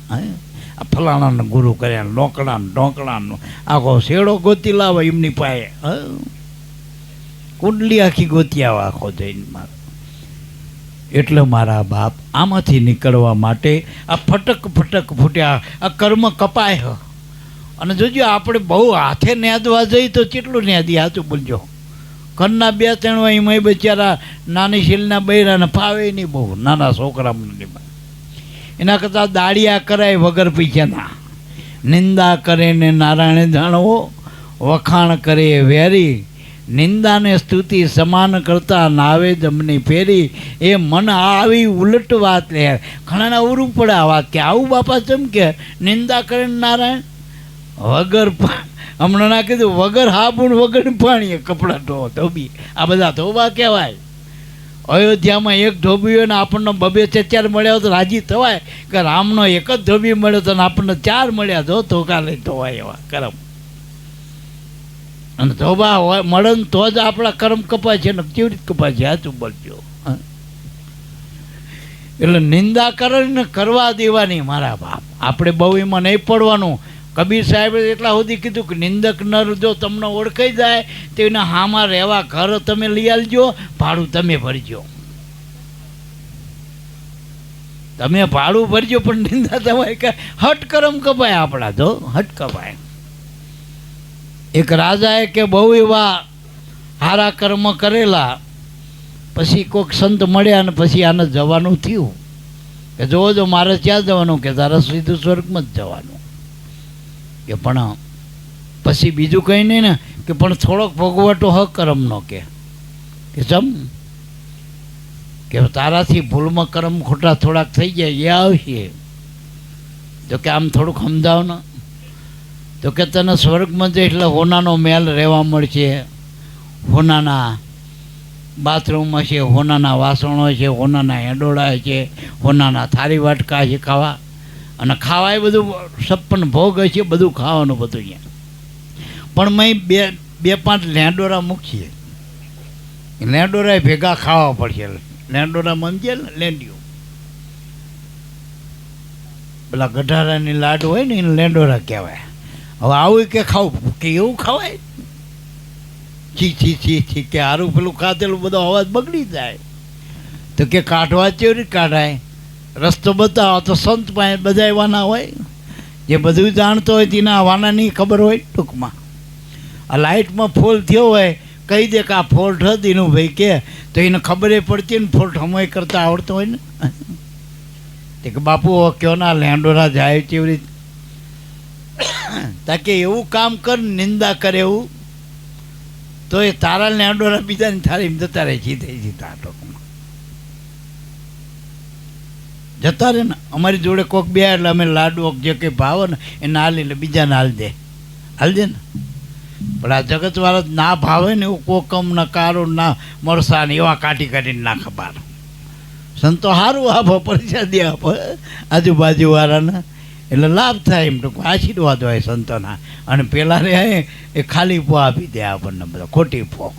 આ ફલાણાને ગુરુ કર્યા, ઢોકળાનો આખો શેડો ગોતી લાવે એમની પાસે, કુંડલી આખી ગોતી આવે આખો જઈને મારે. એટલે મારા બાપ આમાંથી નીકળવા માટે આ ફટક ફટક ફૂટ્યા, આ કર્મ કપાય. અને જોજો આપણે બહુ હાથે નેદવા જઈએ તો કેટલું નેદી, સાચું બોલજો, ઘરના 2-3 હોય એમાં બિચારા નાની શીલના બૈરાને ફાવે નહીં બહુ, નાના છોકરાને. એના કરતાં દાળિયા કરાય વગર પૈસાના, નિંદા કરે ને નારાયણ જાણવો, વખાણ કરે વેરી, નિંદાને સ્તુતિ સમાન કરતા નાવે જમની ફેરી. એ મન આવી ઉલટ વાત લે. ઘણાને અવરું પડે આ વાત કે આવું બાપા ચમ કે નિંદા કરે નારાયણ વગર, હમણાં ના કીધું વગર હાબુણ વગર પાણીએ કપડાં ધોબી, આ બધા ધોબા કહેવાય. અયોધ્યામાં એક ધોબીઓ ને આપણને 2-4 મળ્યા તો રાજી થવાય કે રામનો એક જ ધોબી મળ્યો તો આપણને 4 મળ્યા તો ધોકા લઈ ધોવાય એવા કરમ. અને ધોબા હોય મળે ને તો જ આપણા કર્મ કપાય છે ને કેવી રીતે કપાય છે સાચું બોલજો. એટલે નિંદા કરીને કરવા દેવાની મારા બાપ, આપણે બહુ એમાં નહીં પડવાનું. કબીર સાહેબે એટલા સુધી કીધું કે નિંદક નર જો તમને ઓળખાઈ જાય તો એના હામાં રહેવા ઘર તમે લઈ આવજો, ભાડું તમે ભરજો. તમે ભાડું ભરજો પણ નિંદા તમારે કે હટ કર્મ કપાય આપણા તો હટ કપાય. એક રાજાએ કે બહુ એવા સારા કર્મ કરેલા, પછી કોઈક સંત મળ્યા અને પછી આને જવાનું થયું કે જોવો જો મારે ક્યાં જવાનું, કે તારે સીધું સ્વર્ગમાં જ જવાનું. કે પણ પછી બીજું કંઈ નહીં ને, કે પણ થોડોક ભોગવટો હ કર્મનો. કે જમ કે તારાથી ભૂલમાં કર્મ ખોટા થોડાક થઈ જાય એ આવશે. તો કે આમ થોડુંક સમજાવ ને. તો કે તને સ્વર્ગમાં જઈ એટલે હોનાનો મહેલ રહેવા મળશે, હોનાના બાથરૂમ છે, હોનાના વાસણો છે, હોનાના હેંડોળા છે, હોનાના થાળી વાટકા છે ખાવા, અને ખાવા એ બધું 56 ભોગ હશે, બધું ખાવાનું બધું અહીંયા. પણ મેં 2-5 લેંડોરા મૂકીએ, લેંડોરા ભેગા ખાવા પડશે. લેંડોરામાં સમજે ને લેંડિયું, પેલા ગઢારાની લાડ હોય ને એને લેંડોરા કહેવાય. હવે આવું કે ખાવું કે એવું ખવાય? છી છી છી છી કે હારું પેલું ખાધેલું બધો અવાજ બગડી જાય. તો કે કાઢવા કેવી રીતે કાઢાય? રસ્તો બતાવો તો સંત પાસે બધા વાના હોય, જે બધું જાણતો હોય તેના વાનાની ખબર હોય. ટૂંકમાં આ લાઇટમાં ફોલ થયો હોય, કહી દે કે આ ફોલ્ટ હતી એનું ભાઈ કે, તો એને ખબર પડતી ને ફોલ્ટ હમય કરતા આવડતો હોય ને. તે કે બાપુ કયો ના લેંડોરા જાય કેવી રીતે? તાકે એવું કામ કર નિંદા કરે એવું, તો એ તારા લેંડોરા બીજાની થાળી જતા રહે, જીતે જીતા ટૂંકમાં જતા રહે ને. અમારી જોડે કોક બે એટલે અમે લાડુ જે કંઈ ભાવે ને એ ના લે એટલે બીજાને હાલ દે ને. પણ આ જગતવાળા ના ભાવે ને એવું કોકમ ના કારો ના મરસા ને એવા કાઢી કાઢીને ના ખબર. સંતો સારું આપો, પરિષદી આપો આજુબાજુવાળાને, એટલે લાભ થાય એમ ટૂંક આશીર્વાદ હોય સંતોના. અને પેલા રે એ ખાલી પો આપી દે આપણને બધા, ખોટી પો.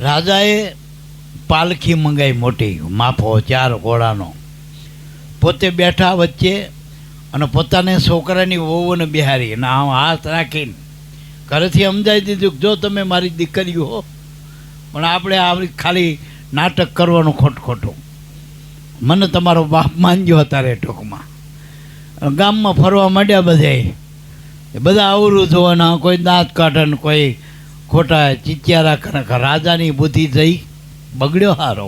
રાજાએ પાલખી મંગાઈ મોટી, માફો 4 ઘોડાનો, પોતે બેઠા વચ્ચે અને પોતાને છોકરાની વહુને બિહારી અને આમ હાથ રાખીને ઘરેથી સમજાવી દીધું કે જો તમે મારી દીકરીઓ હો, પણ આપણે આવી ખાલી નાટક કરવાનું ખોટું, મને તમારો બાપ માનજો. અત્યારે ટૂંકમાં ગામમાં ફરવા માંડ્યા બધા અવરું જોવાના, કોઈ દાંત કાઢે ને કોઈ ખોટા ચિચિયારા કરે. રાજાની બુદ્ધિ જઈ બગડ્યો હારો,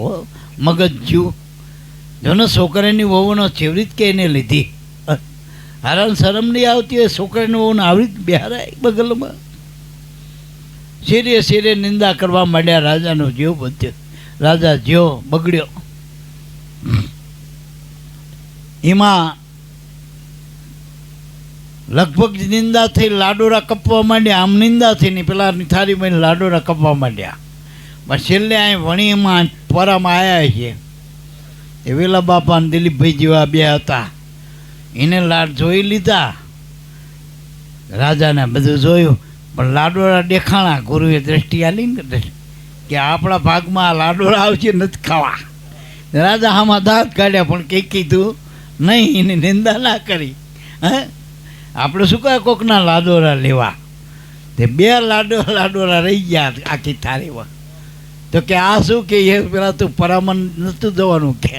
મગજ જ્યું જો ને છોકરાની વહુનો છેવરી જ કે એને લીધી. હારાને શરમ નહીં આવતી હોય છોકરાની વહુને આવી જ બિહારાય બગલમાં. શેરે નિંદા કરવા માંડ્યા. રાજાનો જીવ બધ્યો, રાજા જ્યો બગડ્યો. એમાં લગભગ નિંદા થઈ, લાડોરા કપવા માંડ્યા. આમ નિંદા થઈ ને પેલા થાળીમાં લાડોરા કપવા માંડ્યા. પણ છેલ્લે અહીં વણીમાં પરામાં આવ્યા છે એ વેલા બાપા અને દિલીપભાઈ જેવા બે હતા. એને લાડ જોઈ લીધા, રાજાને બધું જોયું, પણ લાડોરા દેખાણા. ગુરુએ દ્રષ્ટિ આલી ને કે આપણા ભાગમાં આ લાડોરા આવશે નથી ખાવા. રાજા આમાં દાંત કાઢ્યા, પણ કંઈ કીધું નહીં, એની નિંદા ના કરી. આપણે શું કહે કોકના લાડોરા લેવા? તે 2 લાડોરા રહી ગયા આખી થાળીમાં. તો કે આ શું કે એ પેલા તું પરામન નહોતું જવાનું કે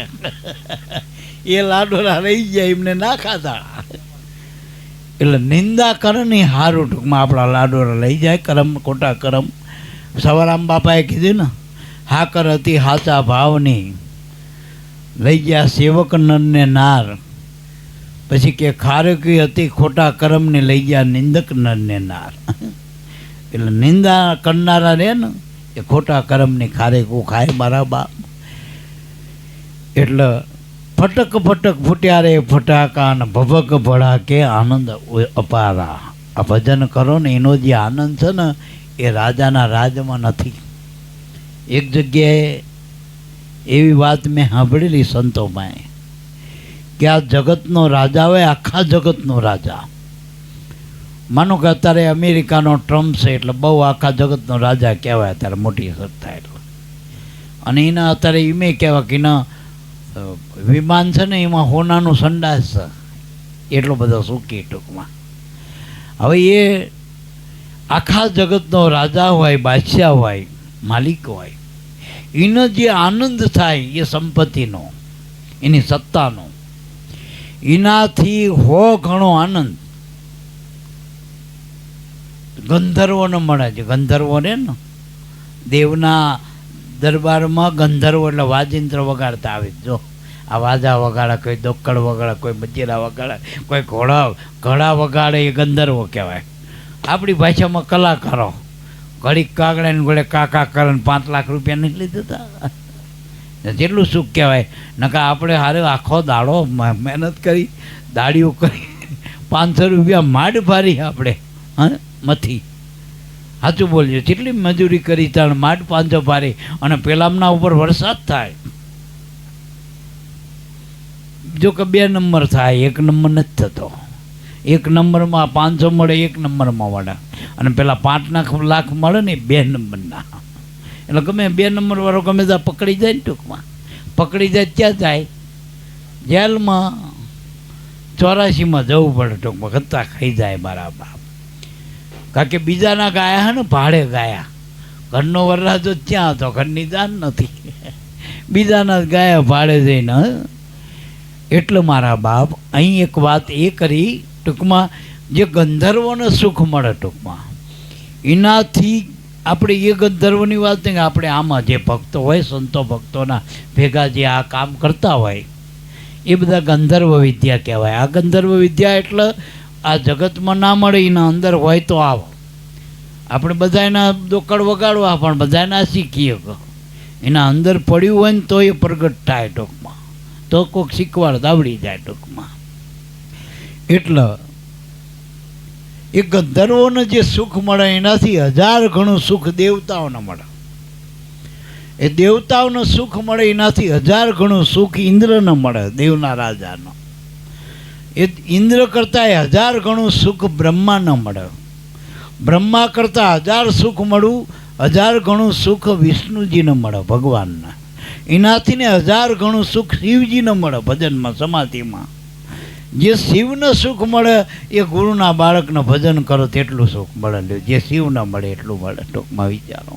એ લાડોરા રહી ગયા, એમને ના ખાધા. એટલે નિંદા કરે ને હારું ટૂંકમાં આપણા લાડોરા લઈ જાય કરમ ખોટા કરમ. સવારામ બાપાએ કીધું ને હાકર હતી હાચા ભાવની લઈ ગયા સેવક નરને નાર. પછી કે ખારકી હતી ખોટા કરમને લઈ ગયા નિંદક નરને નાર. એટલે નિંદા કરનારા રે ને એ ખોટા કરમની ખારેકું ખાય મારા બાપ. એટલે ફટક ફટક ફૂટ્યા રે ફટાકા અને ભભક ભડાકે આનંદ અપારા. આ ભજન કરો ને એનો જે આનંદ છે ને એ રાજાના રાજમાં નથી. એક જગ્યાએ એવી વાત મેં સાંભળેલી સંતોમાં કે આ જગતનો રાજા હોય, આખા જગતનો રાજા. માનો કે અત્યારે અમેરિકાનો ટ્રમ્પ છે એટલે બહુ આખા જગતનો રાજા કહેવાય અત્યારે મોટી સત્તા એટલે. અને એના અત્યારે એમે કહેવાય કે એના વિમાન છે ને એમાં હોનાનું સંડાસ છે, એટલો બધો સુખી ટૂંકમાં. હવે એ આખા જગતનો રાજા હોય, બાદશાહ હોય, માલિક હોય, એનો જે આનંદ થાય એ સંપત્તિનો, એની સત્તાનો, એનાથી હો ઘણો આનંદ ગંધર્વોને મળે છે. ગંધર્વો ને દેવના દરબારમાં ગંધર્વો એટલે વાજિંત્ર વગાડતા આવે. જો આ વાજા વગાડે, કોઈ દોકડ વગાડે, કોઈ મજીરા વગાડે, કોઈ ઘોડા વગાડે, એ ગંધર્વો કહેવાય. આપણી ભાષામાં કલાકારો ઘડીક કાગડા ને ઘોડે કાકા કરે 5 લાખ રૂપિયા નથી લીધા. જેટલું સુખ કહેવાય. નકા આપણે હારે આખો દાડો મહેનત કરી, દાડીઓ કરી, 500 રૂપિયા માંડ ભારી આપણે મથી. સાચું બોલજો, જેટલી મજૂરી કરી તાણ માંડ 500 ભારી. અને પેલામના ઉપર વરસાદ થાય, જો કે 2 નંબર થાય, 1 નંબર નથી થતો. 1 નંબરમાં 500 મળે, 1 નંબરમાં મળે. અને પેલા 5 લાખ મળે ને 2 નંબરના. એટલે ગમે 2 નંબર વાળો ગમે ત્યાં પકડી જાય ને, ટૂંકમાં પકડી જાય ત્યાં જાય જેલમાં, 84માં જવું પડે ટૂંકમાં, ખત્તા ખાઈ જાય મારા બાપ. કારણ કે બીજાના ગાયા હે ને ભાડે ગાયા. ઘરનો વરરાજો ત્યાં હતો, ઘરની જાન નથી, બીજાના ગાયા ભાડે જઈને. એટલે મારા બાપ અહીં એક વાત એ કરી ટૂંકમાં, જે ગંધર્વોને સુખ મળે ટૂંકમાં, એનાથી આપણે એ ગંધર્વની વાત નહીં. આપણે આમાં જે ભક્તો હોય, સંતો ભક્તોના ભેગા જે આ કામ કરતા હોય, એ બધા ગંધર્વ વિદ્યા કહેવાય. આ ગંધર્વ વિદ્યા એટલે આ જગતમાં ના મળે, એના અંદર હોય તો આવો. આપણે બધા એના દોકડ વગાડવા પણ બધા ના શીખીએ. એના અંદર પડ્યું હોય ને તો એ પ્રગટ થાય ટૂંકમાં, તો કોઈક શીખવાડ આવડી જાય ટૂંકમાં. એટલે એ ગંધર્વોને જે સુખ મળે એનાથી 1000 ગણું સુખ દેવતાઓને મળે. એ દેવતાઓને સુખ મળે એનાથી 1000 ગણું સુખ ઇન્દ્રને મળે, દેવના રાજાનો. એ ઇન્દ્ર કરતાં 1000 ગણું સુખ બ્રહ્માને મળે. બ્રહ્મા કરતાં 1000 સુખ મળવું, 1000 ગણું સુખ વિષ્ણુજીને મળે, ભગવાનને. એનાથી ને 1000 ગણું સુખ શિવજીને મળે ભજનમાં, સમાધિમાં. જે શિવને સુખ મળે એ ગુરુના બાળકને ભજન કરો તેટલું સુખ મળે. જે શિવને મળે એટલું મળે ટૂંકમાં વિચારો.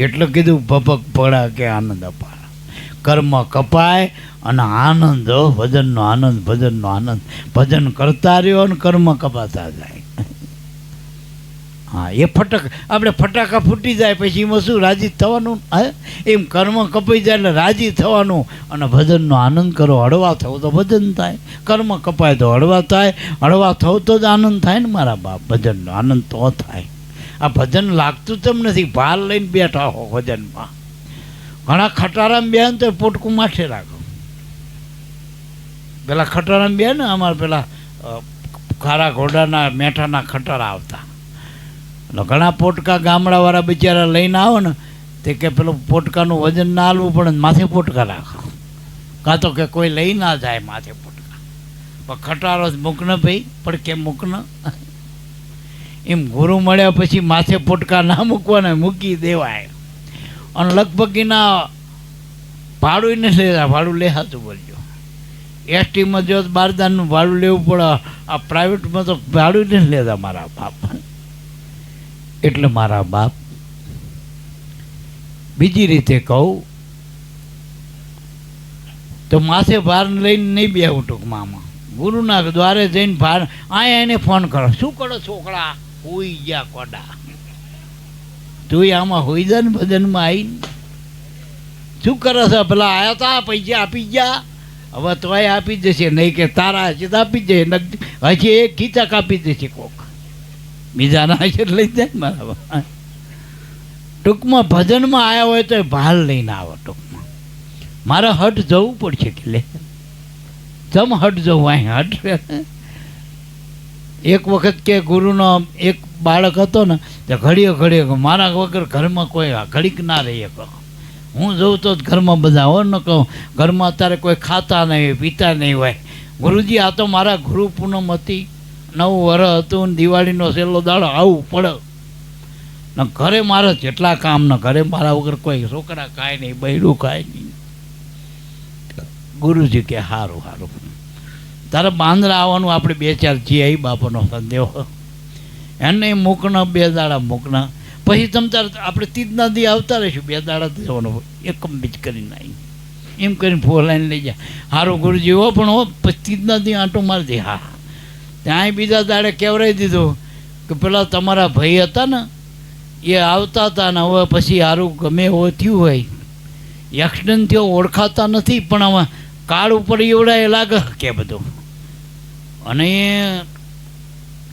એટલે કીધું ભપક પડા કે આનંદ અપાર. કર્મ કપાય અને આનંદ, ભજનનો આનંદ, ભજનનો આનંદ. ભજન કરતા રહ્યો અને કર્મ કપાતા જાય. હા, એ આપણે ફટાકા ફૂટી જાય પછી એમાં શું રાજી થવાનું? એમ કર્મ કપાઈ જાય એટલે રાજી થવાનું. અને ભજનનો આનંદ કરો. હળવા થવું તો ભજન થાય, કર્મ કપાય તો હળવા થાય. હળવા થવું તો જ આનંદ થાય ને મારા બાપ. ભજનનો આનંદ તો થાય. આ ભજન લાગતું તેમ નથી, ભાર લઈને બેઠા હો ભજનમાં. ઘણા ખટારામાં બે તો પોટકું માથે રાખો. પેલા ખટારામાં બે ને અમારે પેલા ખારા ઘોડાના મેઠાના ખટારા આવતા, એટલે ઘણા પોટકા ગામડાવાળા બિચારા લઈને આવો ને તે કે પેલું પોટકાનું વજન ના હાલવું પડે, માથે પોટકા રાખો. કાં તો કે કોઈ લઈ ના જાય માથે પોટકા. પણ ખટારો મૂકને ભાઈ, પણ કેમ મૂકને? એમ ગુરુ મળ્યા પછી માથે પોટકા ના મૂકવાના, મૂકી દેવાય. અને લગભગ એના ભાડું નથી લેતા. ભાડું લે, સાચું બોલજો. એસટીમાં જો બારદાનનું ભાડું લેવું પડે, આ પ્રાઇવેટમાં તો ભાડું નથી લેતા મારા બાપ. એટલે મારા બાપ બીજી રીતે કહું તો માથે ભાર લઈને નહીં બેવું ટૂંકમાં. આમાં ગુરુના દ્વારે જઈને અહીંયા એને ફોન કરો, શું કરો છોકરા? હોઈ ગયા કોડા. તું આમાં હોઈ જા ને ભજનમાં આવીને શું કરે છે? પેલા આવ્યા હતા, પૈસા આપી ગયા, હવે તોય આપી જશે, નહીં કે તારા હશે તો આપી જ જાય, હજી એક ખીચક આપી દેશે કોક, બીજાના હશે લઈ જાય મારા. ટૂંકમાં ભજનમાં આવ્યા હોય તો ભાલ લઈને આવો. ટૂંકમાં મારે હટ જવું પડશે કે લે જમ હટ જવું અહીં હટ. એક વખત કે ગુરુનો એક બાળક હતો ને તો ઘડીએ મારા વગર ઘરમાં કોઈ ઘડીક ના રહીએ કહો, હું જઉં તો ઘરમાં બધા હો ન કહું, ઘરમાં અત્યારે કોઈ ખાતા નહીં પીતા નહીં હોય. ગુરુજી આ તો મારા ગુરુ પૂનમ હતી, 9 વર્ષ હતું ને દિવાળીનો છેલ્લો દાડો આવું પડે ને ઘરે મારે જેટલા કામ ને ઘરે મારા વગર કોઈ છોકરા ખાય નહીં, બૈરું ખાય નહીં. ગુરુજી કે સારું સારું તારે બાંદરા આવવાનું, આપણે 2-4 જી આવી બાપાનો સંદેહો એને મૂકના, 2 દાડા મૂકના, પછી તમ તારે આપણે 3 દી આવતા રહીશું, 2 દાડા જવાનું એકમ બીજ કરીને આવી એમ કરીને ફોલાઈને લઈ જાય. સારું ગુરુજી હો પણ હો પછી 3 દી આંટો મારી દે. હા ત્યાં બીજા દાડે કહેવરાઈ દીધું કે પેલા તમારા ભાઈ હતા ને એ આવતા હતા ને હવે પછી સારું ગમે એવું થયું હોય, એક્સિડન્ટ થયો ઓળખાતા નથી પણ આમાં કાળ ઉપર એવડાય લાગે કે બધું, અને એ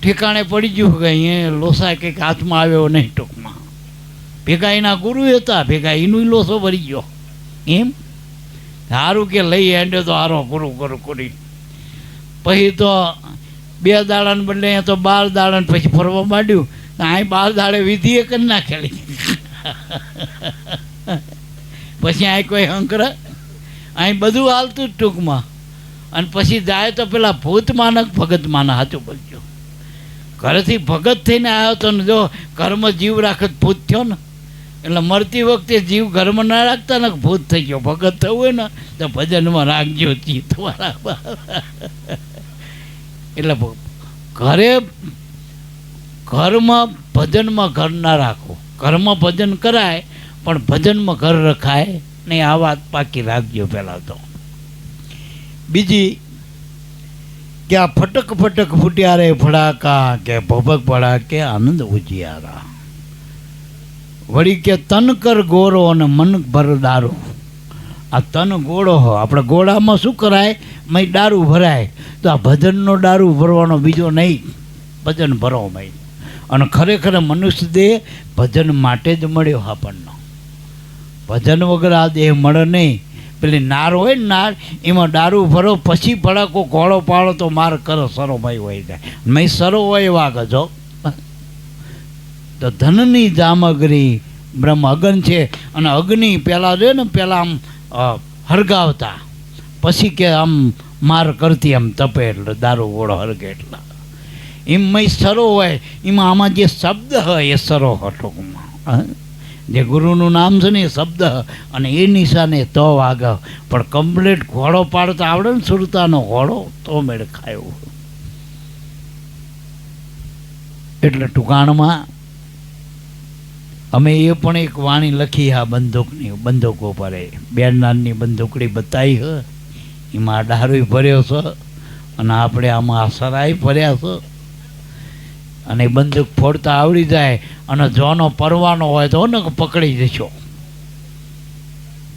ઠેકાણે પડી ગયું કે અહીંયા લોસા કંઈક હાથમાં આવ્યો નહીં. ટૂંકમાં ભેગા એના ગુરુ હતા, ભેગા એનું લોસો ભરી ગયો. એમ સારું કે લઈ હેંડ્યો તો હારો ગુરુ કરી. પછી તો 2 દાડાને બદલે અહીંયા તો 12 દાડાને પછી ફરવા માંડ્યું. અહીં 12 દાડે વિધિએ કરી નાખેલી. પછી અહીં કોઈ હંકર અહીં બધું હાલતું જ ટૂંકમાં. અને પછી જાય તો પેલા ભૂતમાનક ભગતમાના, સાચું બોલજો. ઘરેથી ભગત થઈને આવ્યો તો ને જો ઘરમાં જીવ રાખત ભૂત થયો ને, એટલે મરતી વખતે જીવ ઘરમાં ના રાખતા ને ભૂત થઈ ગયો. ભગત થવું હોય ને તો ભજનમાં રાખજો ચિત્ત વાળા. એટલે ઘરમાં ભજનમાં ઘર ના રાખો. ઘરમાં ભજન કરાય પણ ભજનમાં ઘર રખાય નહીં. આ વાત પાકી રાખજો પહેલાં તો. બીજી કે આ ફટક ફટક ફૂટ્યા રે ફડાકા, કે ભભક પડા કે આનંદ ઉજિયારા. વળી કે તન કર ગોરો અને મન ભર દારૂ. આ તન ગોળો હો, આપણે ગોળામાં શું કરાય? મય દારૂ ભરાય. તો આ ભજનનો દારૂ ભરવાનો બીજો નહીં, ભજન ભરો મય. અને ખરેખર મનુષ્ય દેહ ભજન માટે જ મળ્યો આપણને. ભજન વગર આ દેહ મળે નહીં. પેલી નાર હોય ને નાર, એમાં દારૂ ભરો પછી ભડાકો ઘોડો પાડો તો માર કરો સરો ભાઈ હોય જાય. મેં સરો હોય વાગે જો તો ધનની જામગરી બ્રહ્મ અગ્ન છે. અને અગ્નિ પહેલાં રહે ને પહેલાં આમ હરગાવતા, પછી કે આમ માર કરતી આમ તપે એટલે દારૂ ઘોડો હરગે એટલા. એમ મય સરો હોય, એમાં આમાં જે શબ્દ હોય એ સરો હોય ટૂંકમાં. જે ગુરુનું નામ છે ને એ શબ્દ, અને એ નિશાને તો વાગે. પણ કમ્પ્લીટ ઘોડો પાડતા આવડે ને સુરતાનો ઘોડો તો મેળ ખાયો. એટલે ટૂંકાણમાં અમે એ પણ એક વાણી લખી આ બંદૂકો પર. 2 નાની બંદૂકડી બતાવી હ, એમાં દારૂ ભર્યો છે અને આપણે આમાં સરાય ભર્યા છે. અને બંદૂક ફોડતા આવડી જાય અને જોનો પરવાનો હોય તો ને પકડી જશો.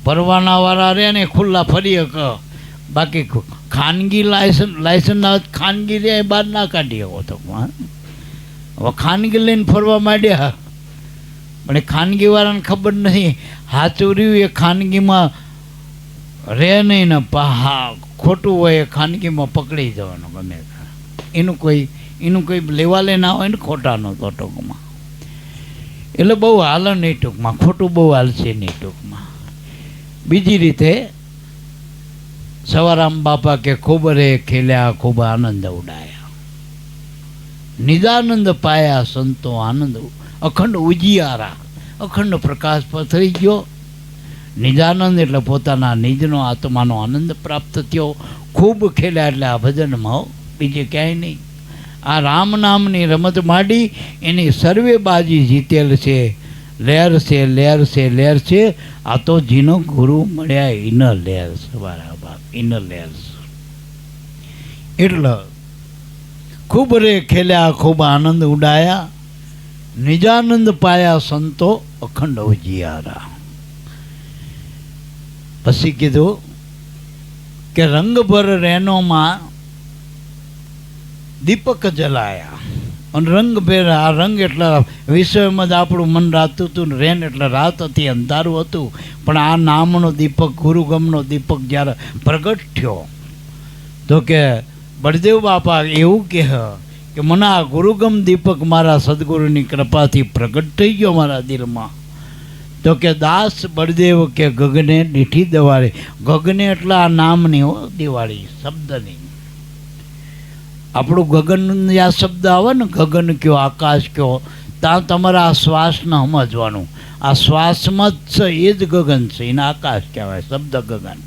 પરવાનાવાળા રહે ને ખુલ્લા ફરીએ કે, બાકી ખાનગી લાયસન્સ ખાનગી રે બહાર ના કાઢી શકો તો. હવે ખાનગી લઈને ફરવા માંડ્યા પણ એ ખાનગીવાળાને ખબર નથી સાચું રહ્યું એ ખાનગીમાં રહે નહીં ને ખોટું હોય એ ખાનગીમાં પકડી જવાનું ગમે. એનું કોઈ લેવા લે ના હોય ને ખોટાનો તો ટૂંકમાં. એટલે બહુ હાલે નહીં ટૂંકમાં, ખોટું બહુ હાલશે નહીં ટૂંકમાં. બીજી રીતે સવારામ બાપા કે ખૂબ રે ખેલ્યા ખૂબ આનંદ ઉડાયા, નિદાનંદ પાયા સંતો આનંદ અખંડ ઉજિયારા. અખંડ પ્રકાશ પથરી ગયો. નિજાનંદ એટલે પોતાના નિજનો આત્માનો આનંદ પ્રાપ્ત થયો. ખૂબ ખેલ્યા એટલે આ ભજનમાં, બીજે ક્યાંય નહીં. આ રામ નામની રમત માંડી એની સર્વે બાજી જીતેલ છે. લહેર છે લહેર છે લહેર છે. આ તો જીનો ગુરુ મળ્યા ઇનર લહેર છે. બરાબર, ઇનર લહેર છે. એટલે ખૂબ રે ખેલ્યા ખૂબ આનંદ ઉડાયા, નિજાનંદ પાયા સંતો અખંડ ઉજિયારા. પછી કીધું કે રંગભર રેનોમાં દીપક જલાયા. અને રંગભેર, આ રંગ એટલે વિષયમાં જ આપણું મન રાતું હતું, રેન એટલે રાત હતી, અંધારું હતું. પણ આ નામનો દીપક, ગુરુગમનો દીપક જ્યારે પ્રગટ થયો તો કે બળદેવ બાપા એવું કહે કે મને આ ગુરુગમ દીપક મારા સદગુરુની કૃપાથી પ્રગટ થઈ ગયો મારા દિલમાં. તો કે દાસ બળદેવ કે ગગને દીઠી દિવાળી. ગગને એટલે આ નામની દિવાળી શબ્દની. આપણું ગગન આ શબ્દ આવે ને, ગગન કયો, આકાશ કયો, ત્યાં તમારે આ શ્વાસને સમજવાનું. આ શ્વાસમાં જ છે એ જ ગગન છે, એને આકાશ કહેવાય, શબ્દ ગગન.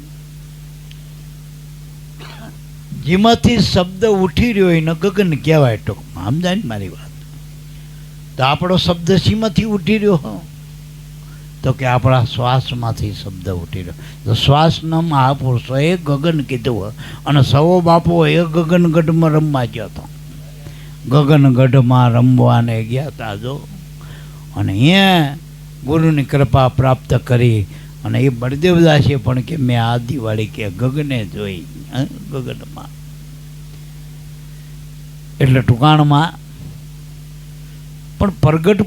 જેમાંથી શબ્દ ઉઠી રહ્યો એને ગગન કહેવાય ટૂંકમાં. સમજાય ને મારી વાત? તો આપણો શબ્દ શીમાંથી ઉઠી રહ્યો? તો કે આપણા શ્વાસમાંથી શબ્દ ઉઠી રહ્યો. તો શ્વાસના મહાપુરુષો એ ગગન કીધું. અને સવો બાપો એ ગગનગઢમાં રમવા ગયો હતો. ગગનગઢમાં રમવાને ગયા હતા જો. અને અહીંયા ગુરુની કૃપા પ્રાપ્ત કરી. અને એ બળદેવદાસે પણ કે મેં આ દિવાળી કે ગગને જોઈ ગગનમાં. એટલે ટૂંકાણમાં પણ પ્રગટ